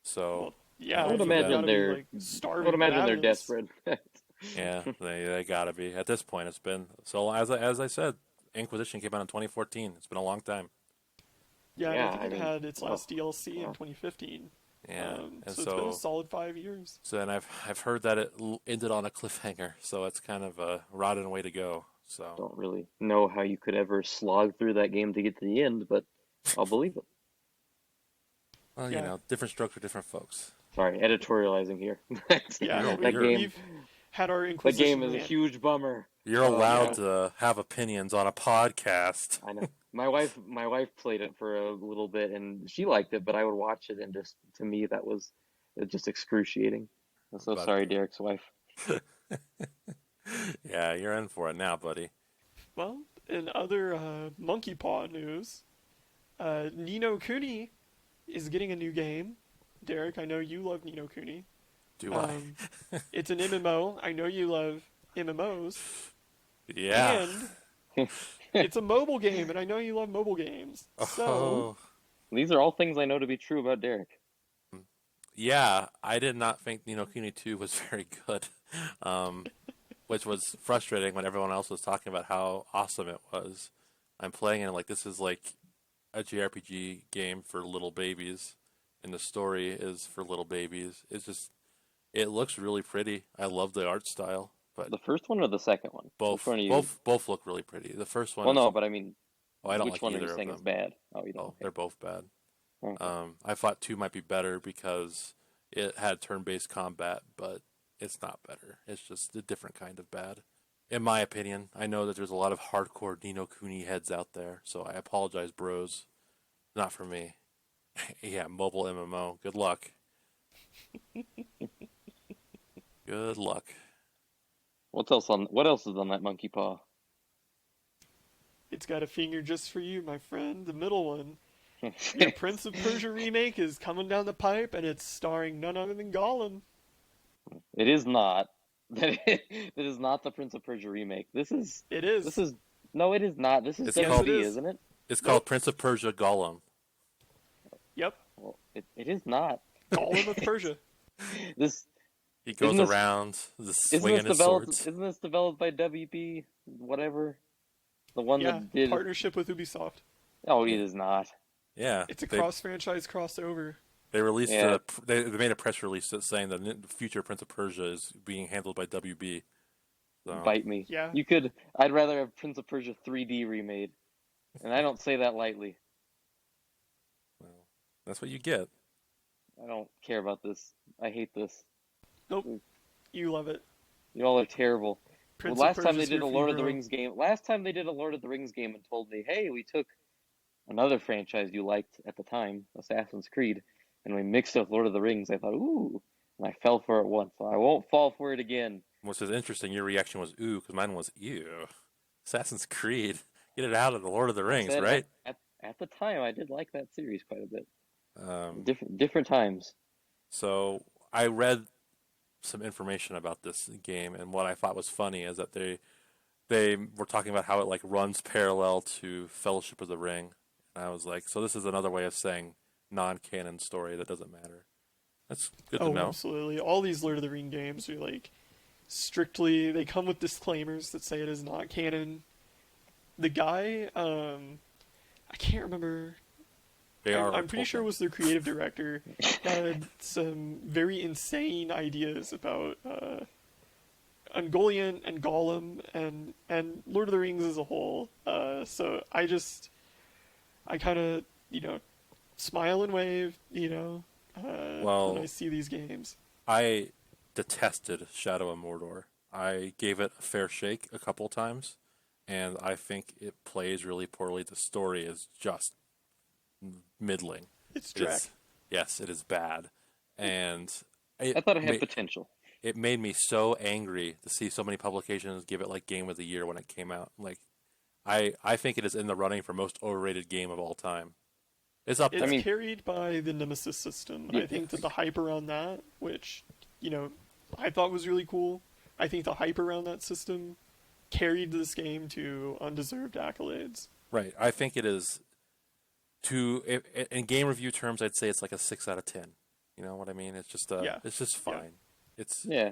So Well, yeah, I would for imagine them, gotta be, they're like, I starving would imagine they're ravenous. desperate. yeah, they gotta be. At this point, it's been so. As I said, Inquisition came out in 2014. It's been a long time. Yeah, and I Yeah, think I it mean, had its wow, last DLC in wow. 2015. Yeah, and So it's been a solid 5 years. then I've heard that it ended on a cliffhanger. So it's kind of a rotten way to go. So Don't really know how you could ever slog through that game to get to the end, but I'll believe it. well, Yeah, different strokes for different folks. Sorry, editorializing here. yeah. That game, We've had our that game Inquisition is a rant. huge bummer. You're Oh, allowed yeah, to have opinions on a podcast. I know. My wife played it for a little bit and she liked it, but I would watch it and just to me that was just excruciating. I'm so But sorry, Derek's wife. yeah, you're in for it now, buddy. Well, in other Monkey Paw news, Ni no Kuni is getting a new game. Derek, I know you love Ni no Kuni. Do I? It's an MMO. I know you love MMOs. Yeah. And it's a mobile game, and I know you love mobile games. So, Oh, These are all things I know to be true about Derek. yeah. I did not think Ni no Kuni 2 was very good, which was frustrating when everyone else was talking about how awesome it was. I'm playing it like this is like a JRPG game for little babies, and the story is for little babies. It looks really pretty. I love the art style, but The first one or the second one? Which both one are you? both look really pretty. The first one Well, is no, but I mean, oh, I don't which like one are you either of saying is them. bad? Oh, you don't. Oh, Okay. they're both bad. Okay. I thought 2 might be better because it had turn-based combat, but it's not better. It's just a different kind of bad. In my opinion, I know that there's a lot of hardcore Ni no Kuni heads out there, so I apologize, bros. Not for me. Yeah, mobile MMO. Good luck. Good luck. What else is on that monkey paw? it's got a finger just for you, my friend. The middle one. Your Prince of Persia remake is coming down the pipe, and it's starring none other than Gollum. It is not. That is not the Prince of Persia remake. It is. This is no, it is not. This is It's Yes, called it WB, is. isn't it? It's Nope. called Prince of Persia Gollum. Yep. Well, it is not. Gollum of Persia. This He goes isn't this around isn't swinging this his developed swords. isn't this developed by WB whatever? The one Yeah, that did partnership with Ubisoft. Oh, it is not. Yeah, It's a cross-franchise crossover. they released Yeah. they made a press release that's saying that the future Prince of Persia is being handled by WB. So Bite me. Yeah. I'd rather have Prince of Persia 3D remade. And I don't say that lightly. well, that's what you get. I don't care about this. I hate this. Nope. You love it. You all are terrible. Prince Well, of last time they Persia's did here a for Lord you, of the bro. Rings game, and told me, "Hey, we took another franchise you liked at the time, Assassin's Creed, and we mixed it with Lord of the Rings." I thought, "Ooh," and I fell for it once. So I won't fall for it again. Which is interesting. Your reaction was ooh, because mine was ew. Assassin's Creed, get it out of the Lord of the I Rings, said right? at the time I did like that series quite a bit. Um, Different times. so I read some information about this game, and what I thought was funny is that they were talking about how it like runs parallel to Fellowship of the Ring, and I was like, so this is another way of saying non-canon story that doesn't matter. That's good to Oh, know. absolutely. All these Lord of the Ring games are like strictly. They come with disclaimers that say it is not canon. The guy, I can't remember. I'm pretty sure it was their creative director. Had some very insane ideas about Ungoliant and Gollum and Lord of the Rings as a whole. So I kind of smile and wave when I see these games. I detested Shadow of Mordor. I gave it a fair shake a couple times, and I think it plays really poorly. The story is just middling. It's Drac. Yes, it is bad, and I it thought it ma- had potential. it made me so angry to see so many publications give it like Game of the Year when it came out. Like, I think it is in the running for most overrated game of all time. It's up I It's there. mean, carried by the Nemesis system. I think that Yes. the hype around that, which, I thought was really cool, I think the hype around that system carried this game to undeserved accolades. Right. I think it is in game review terms, I'd say it's like a 6 out of 10. You know what I mean? Yeah. It's just Yeah. fine. It's yeah,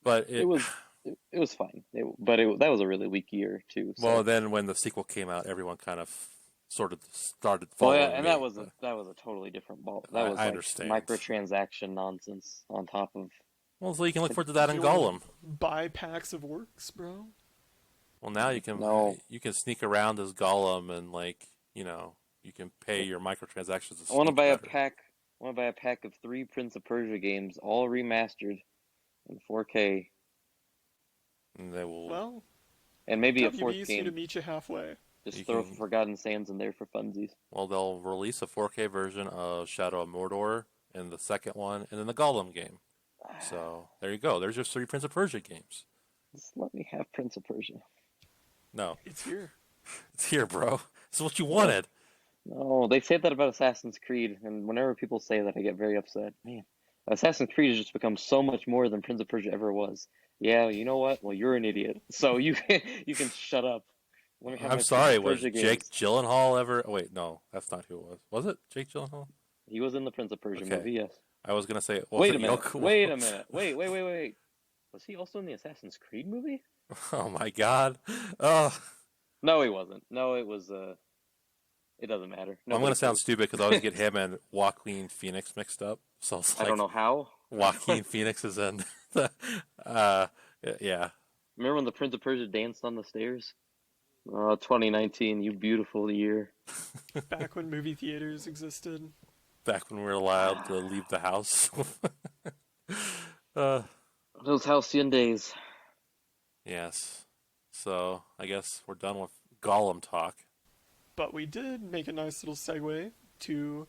but it was it was fine. That was a really weak year too. well, So then when the sequel came out, everyone kind of sort of started well, yeah, following and me. that was a totally different ball. That was I like understand. microtransaction nonsense on top of. Well, so you can look forward to that in You wanna Gollum. buy packs of orcs, bro? Well, now No, you can sneak around as Gollum and you can pay your microtransactions to I want to sneak buy a better. pack. I want to buy a pack of 3 Prince of Persia games, all remastered in 4K, And they will Well, and maybe a fourth WB's here to game. meet you halfway. Just you throw can Forgotten Sands in there for funsies. well they'll release a 4K version of Shadow of Mordor and the second one, and then the Gollum game. So there you go. There's your 3 Prince of Persia games. Just let me have Prince of Persia. No, It's here. it's here, bro. This is what you wanted. No, they say that about Assassin's Creed, and whenever people say that, I get very upset. Man, Assassin's Creed has just become so much more than Prince of Persia ever was. Yeah, you know what? Well, you're an idiot, so you can shut up. Let me have I'm my Prince sorry. of Was Persia Jake games. Gyllenhaal ever? Oh, wait, no, that's not who it was. Was it Jake Gyllenhaal? He was in the Prince of Persia Okay, movie, yes. I was gonna say, was Wait it a minute. Yoko? Wait a minute. Wait. Was he also in the Assassin's Creed movie? Oh my God. Oh, No, he wasn't. No, it was. It doesn't matter. well, I'm gonna Nobody sound cares. stupid because I always get him and Joaquin Phoenix mixed up. So it's I don't like know how. Joaquin Phoenix is in the. Uh, yeah. Remember when the Prince of Persia danced on the stairs? Oh, 2019, you beautiful year. Back when movie theaters existed. Back when we were allowed to leave the house. uh, Those halcyon days. yes. So I guess we're done with Gollum talk. But we did make a nice little segue to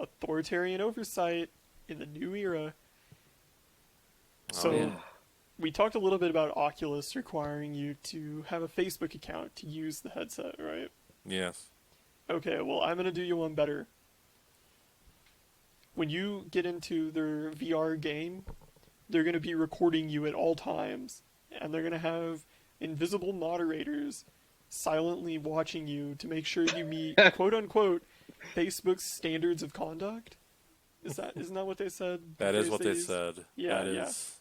authoritarian oversight in the new era. So, yeah. we talked a little bit about Oculus requiring you to have a Facebook account to use the headset, right? Yes. Okay, well, I'm going to do you one better. When you get into their VR game, they're going to be recording you at all times, and they're going to have invisible moderators silently watching you to make sure you meet quote unquote Facebook's standards of conduct. Isn't that what they said? That is Phrase what they they used? said. Yeah, That yeah. is.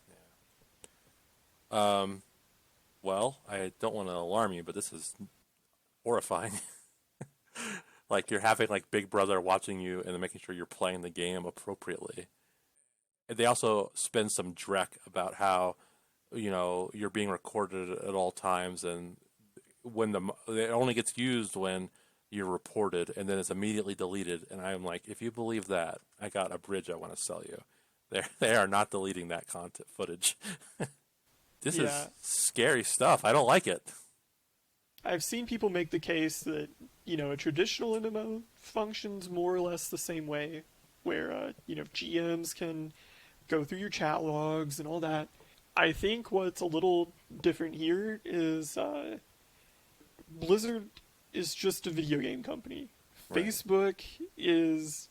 Well, I don't want to alarm you, but this is horrifying. Like you're having like Big Brother watching you and making sure you're playing the game appropriately. And they also spin some dreck about how you're being recorded at all times, and when it only gets used when you're reported, and then it's immediately deleted. And I'm like, if you believe that, I got a bridge I want to sell you. They are not deleting that content footage. This Yeah. is scary stuff. I don't like it. I've seen people make the case that, a traditional MMO functions more or less the same way, where, GMs can go through your chat logs and all that. I think what's a little different here is Blizzard is just a video game company. Right. Facebook is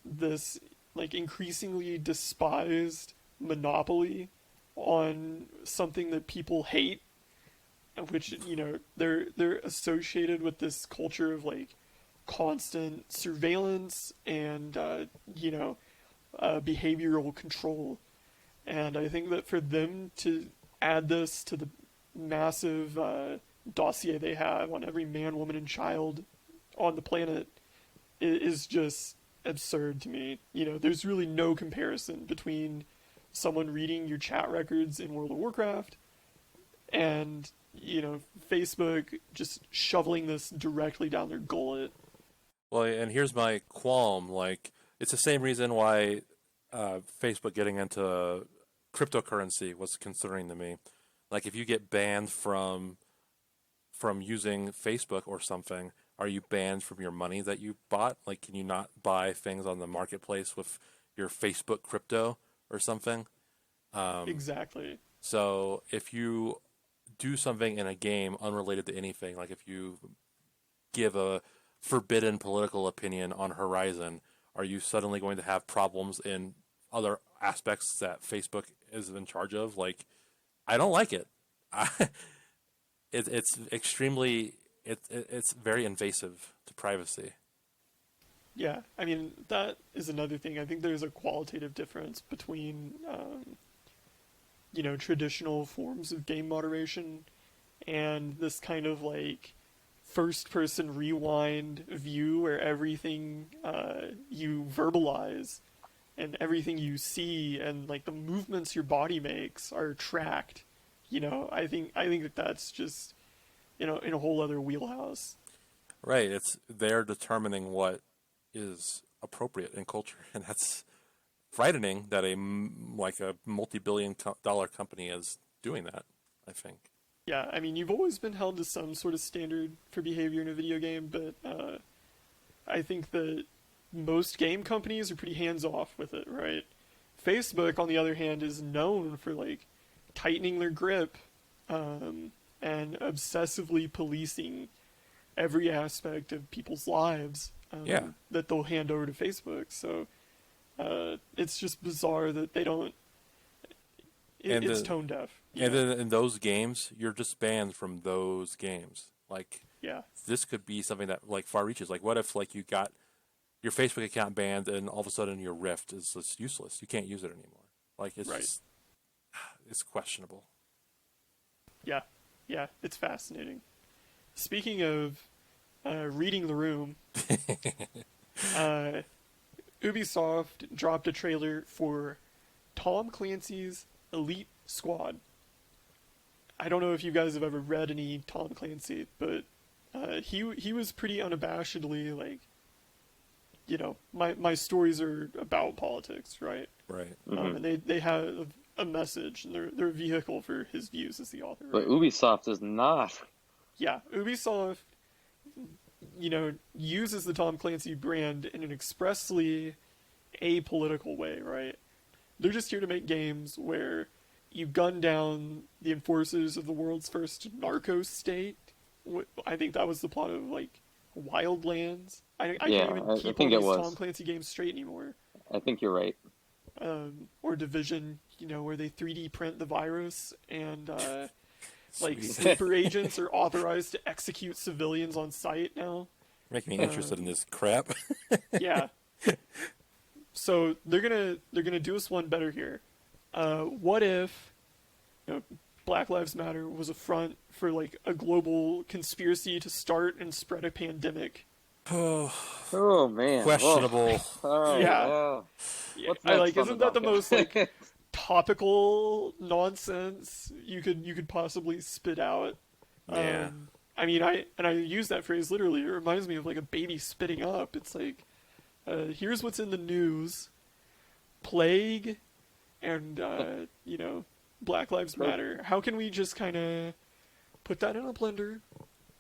this, like, increasingly despised monopoly on something that people hate, which they're associated with this culture of like constant surveillance and behavioral control. And I think that for them to add this to the massive dossier they have on every man, woman, and child on the planet is just absurd to me. There's really no comparison between someone reading your chat records in World of Warcraft and Facebook just shoveling this directly down their gullet. Well, and here's my qualm. Like, it's the same reason why Facebook getting into cryptocurrency was concerning to me. Like, if you get banned from using Facebook or something, Are you banned from your money that you bought? Like, can you not buy things on the marketplace with your Facebook crypto or something? Exactly. So if you do something in a game unrelated to anything, like if you give a forbidden political opinion on Horizon, are you suddenly going to have problems in other aspects that Facebook is in charge of? Like, I don't like it. It's extremely it's very invasive to privacy. Yeah, I mean, that is another thing. I think there's a qualitative difference between, traditional forms of game moderation and this kind of like first person rewind view where everything you verbalize and everything you see and like the movements your body makes are tracked. I think that that's just in a whole other wheelhouse. Right. It's they're determining what is appropriate in culture, and that's frightening that a multi-billion dollar company is doing that. I think. Yeah, I mean, you've always been held to some sort of standard for behavior in a video game, but I think that most game companies are pretty hands off with it, right? Facebook, on the other hand, is known for like tightening their grip and obsessively policing every aspect of people's lives Yeah. that they'll hand over to Facebook. So it's just bizarre that they don't. It's tone deaf. And then in those games, you're just banned from those games. Like, Yeah. this could be something that like far reaches. Like, what if like you got your Facebook account banned, and all of a sudden your Rift is just useless? You can't use it anymore. Like, it's Right. just, it's questionable. Yeah, yeah, it's fascinating. Speaking of reading the room, Ubisoft dropped a trailer for Tom Clancy's Elite Squad. I don't know if you guys have ever read any Tom Clancy, but he was pretty unabashedly like, my stories are about politics, right? Right. And they have a message, and they're a vehicle for his views as the author. But Right? Ubisoft is not. Yeah, Ubisoft, uses the Tom Clancy brand in an expressly apolitical way, right? They're just here to make games where you gun down the enforcers of the world's first narco state. I think that was the plot of like Wildlands. I can't even keep think all it these was. Tom Clancy games straight anymore. I think you're right. Or Division, where they 3D print the virus and like Sweet. sleeper agents are authorized to execute civilians on site now. Making me interested in this crap. Yeah. So they're gonna do us one better here. What if Black Lives Matter was a front for like a global conspiracy to start and spread a pandemic? Oh man. Questionable. All right. Yeah. Well, Yeah, what's next on isn't the that the docket? most like topical nonsense you could possibly spit out? Yeah. I mean, I use that phrase literally. It reminds me of like a baby spitting up. It's like, here's what's in the news: plague, and Black Lives Matter. How can we just kind of put that in a blender,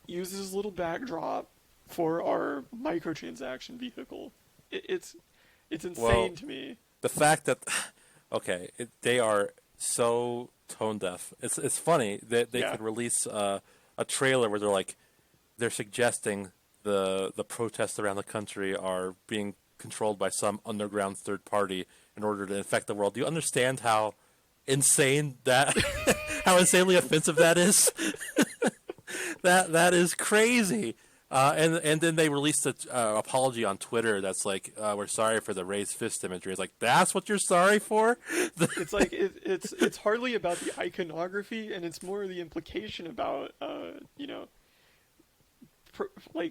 use this little backdrop for our microtransaction vehicle? It's insane to me. The fact that, okay, they are so tone deaf. It's funny that they could release a trailer where they're suggesting the protests around the country are being controlled by some underground third party in order to infect the world. Do you understand how insane that, how insanely offensive that is? That is crazy. And then they released an apology on Twitter that's like, we're sorry for the raised fist imagery. It's like, that's what you're sorry for? It's like it's hardly about the iconography, and it's more the implication about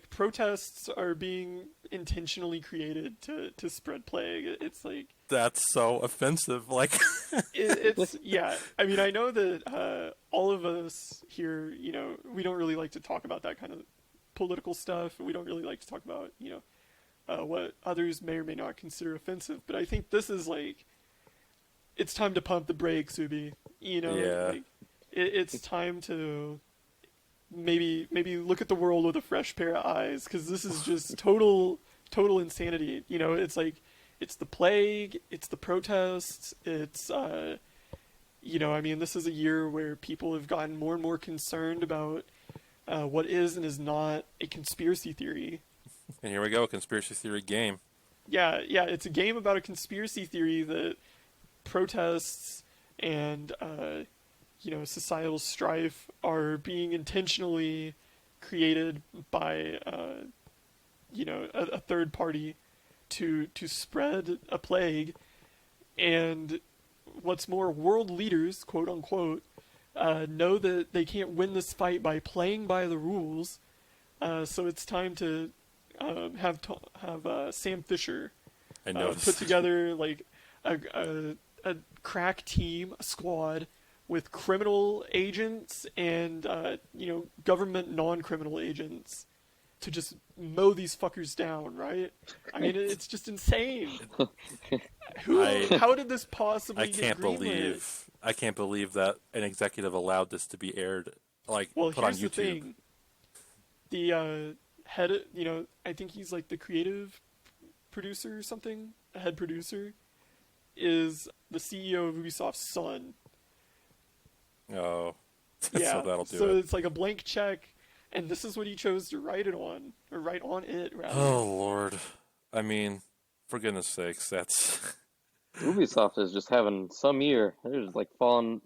protests are being intentionally created to spread plague. It's like That's so offensive. Like, it's yeah. I mean, I know that all of us here, we don't really like to talk about that kind of political stuff. We don't really like to talk about what others may or may not consider offensive. But I think this is like, it's time to pump the brakes, Ubi. Yeah. Like, it's time to maybe look at the world with a fresh pair of eyes, because this is just total insanity. You know, it's like it's the plague, it's the protests, it's you know, I mean, this is a year where people have gotten more and more concerned about what is and is not a conspiracy theory. And here we go, a conspiracy theory game. Yeah, yeah, it's a game about a conspiracy theory that protests and you know, societal strife are being intentionally created by you know, a third party to spread a plague. And what's more, world leaders, quote unquote, know that they can't win this fight by playing by the rules. So it's time to have Sam Fisher I know. put together like a crack team, a squad with criminal agents and you know, government non-criminal agents to just mow these fuckers down, right? I mean, it's just insane. How did this possibly get greenlit? I can't believe that an executive allowed this to be aired, like, Well, put on here's YouTube. the thing. The head, you know, I think he's like the creative producer or something, a head producer, is the CEO of Ubisoft's son. Oh, Yeah, so that'll do so it. it's like a blank check, and this is what he chose to write it on, or write on it, rather. Oh Lord, I mean, for goodness sakes, that's Ubisoft is just having some year. They're just like falling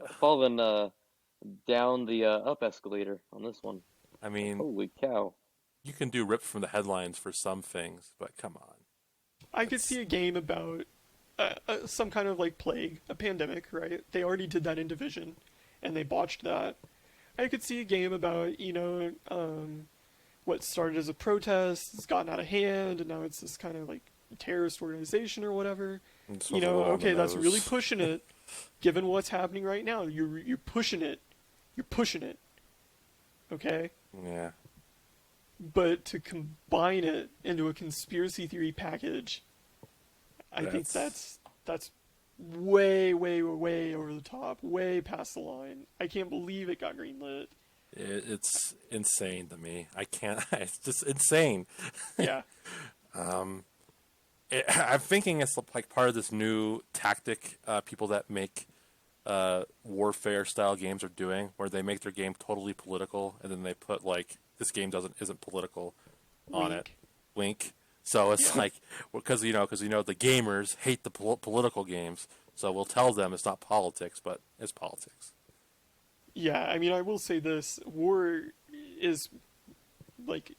down the up escalator on this one. I mean, Holy cow! you can do ripped from the headlines for some things, but come on. I could see a game about some kind of like plague, a pandemic, right? They already did that in Division, and they botched that. I could see a game about, you know, what started as a protest, it's gotten out of hand, and now it's this kind of like terrorist organization or whatever. This You was a know, little on okay, the that's nose. really pushing it, given what's happening right now. You're pushing it. You're pushing it. Okay? Yeah, But to combine it into a conspiracy theory package, I think that's way, way, way over the top, way past the line. I can't believe it got greenlit. it's insane to me. I can't. It's just insane. Yeah, I'm thinking it's like part of this new tactic people that make warfare style games are doing, where they make their game totally political, and then they put like this game isn't political on it. Wink. So it's like, because we know the gamers hate the political games, so we'll tell them it's not politics, but it's politics. yeah. I mean, I will say this: war is like,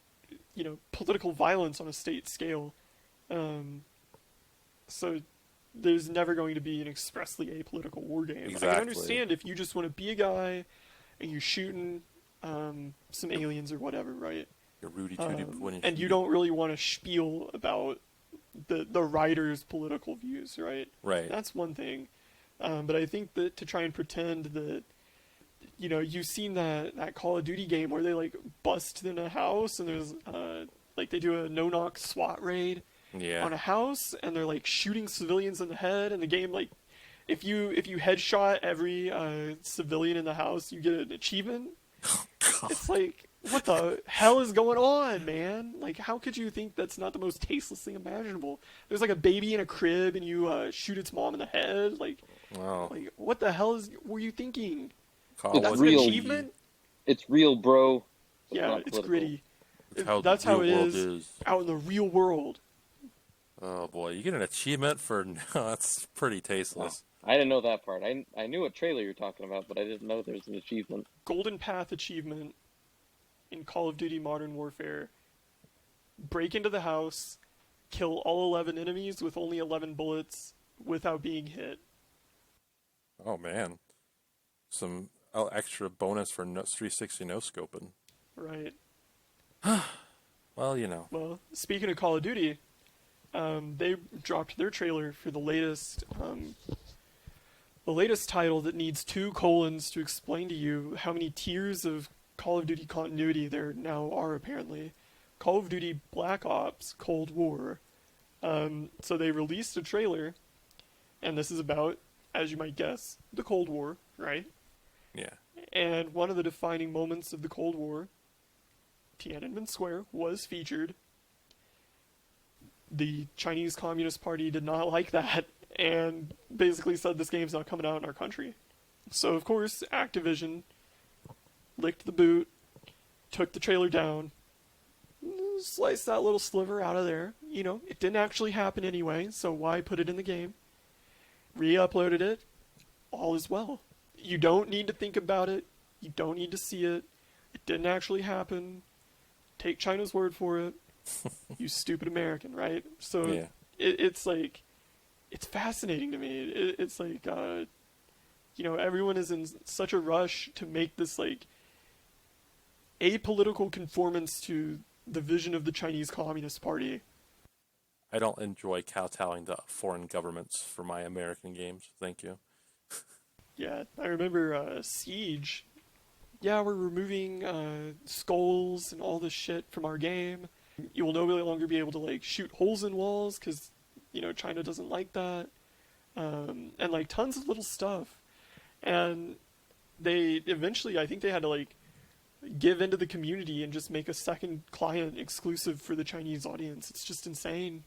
you know, political violence on a state scale. So there's never going to be an expressly apolitical war game. Exactly. I can understand if you just want to be a guy and you're shooting some aliens or whatever, right? You're Rudy Tooty And you don't really want to spiel about the writer's political views, right? Right. That's one thing. But I think that to try and pretend that, you know, you've seen that Call of Duty game where they like bust in a house and there's like they do a no-knock SWAT raid Yeah. on a house and they're like shooting civilians in the head, and the game, like, if you headshot every civilian in the house, you get an achievement. It's like, what the hell is going on, man? Like, how could you think that's not the most tasteless thing imaginable? There's like a baby in a crib and you shoot its mom in the head. Like, Wow. like what the hell were you thinking? Carl, It's That's what- an real. achievement? It's real, bro. Yeah, not it's political. gritty. That's how the it real world is out in the real world. Oh boy, you get an achievement for no, that's pretty tasteless. I didn't know that part. I knew what trailer you're talking about, but I didn't know there's an achievement. Golden Path achievement in Call of Duty Modern Warfare. Break into the house, kill all 11 enemies with only 11 bullets without being hit. Oh man, some extra bonus for 360 no scoping. Right. Well, you know. Well, speaking of Call of Duty, they dropped their trailer for the latest title that needs 2 colons to explain to you how many tiers of Call of Duty continuity there now are, apparently. Call of Duty Black Ops Cold War. So they released a trailer, and this is about, as you might guess, the Cold War, right? Yeah. And one of the defining moments of the Cold War, Tiananmen Square, was featured. The Chinese Communist Party did not like that and basically said this game's not coming out in our country. So, of course, Activision licked the boot, took the trailer down, sliced that little sliver out of there. You know, it didn't actually happen anyway, so why put it in the game? Re-uploaded it, all is well. You don't need to think about it. You don't need to see it. It didn't actually happen. Take China's word for it. You stupid American, right? So Yeah. it's like, it's fascinating to me. It's like, you know, everyone is in such a rush to make this like apolitical conformance to the vision of the Chinese Communist Party. I don't enjoy kowtowing to foreign governments for my American games. Thank you. Yeah, I remember Siege. Yeah, we're removing skulls and all this shit from our game. You will no longer be able to like shoot holes in walls because, you know, China doesn't like that. And like tons of little stuff. And they eventually, I think they had to like give into the community and just make a second client exclusive for the Chinese audience. It's just insane.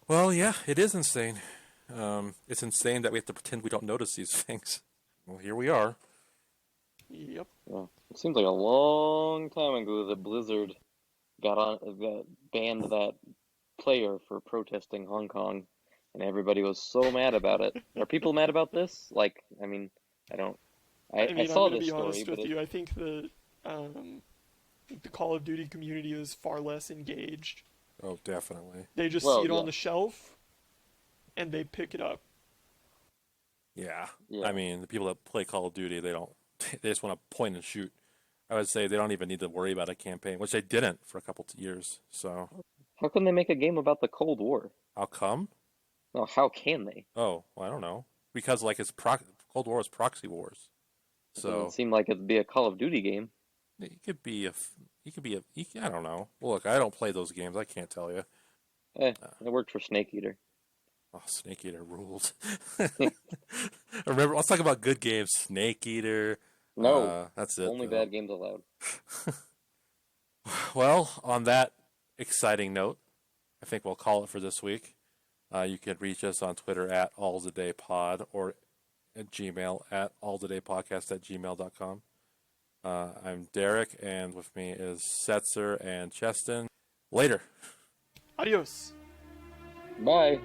Well, yeah, it is insane. It's insane that we have to pretend we don't notice these things. Well, here we are. Yep. Yeah. It seems like a long time ago that Blizzard got banned that player for protesting Hong Kong, and everybody was so mad about it. Are people mad about this? Like, I mean, I don't. I I mean, saw I'm gonna this be story, honest but with you. I think the Call of Duty community is far less engaged. Oh, definitely. They just Well, see it yeah. on the shelf, and they pick it up. Yeah. Yeah. I mean, the people that play Call of Duty, they don't. They just want to point and shoot. I would say they don't even need to worry about a campaign, which they didn't for a couple of years. So, How can they make a game about the Cold War? how come? No, how can they? Oh, well, I don't know. Because like Cold War is proxy wars. It doesn't So seem like it'd be a Call of Duty game. it could be I don't know. Well, look, I don't play those games. I can't tell you. It worked for Snake Eater. Oh, Snake Eater ruled. Remember, let's talk about good games. Snake Eater. No, That's it. only though. bad games allowed. Well, on that exciting note, I think we'll call it for this week. You can reach us on Twitter at allsdaypod or at Gmail at allsdaypodcast@gmail.com. I'm Derek, and with me is Setzer and Cheston. Later. Adios. Bye.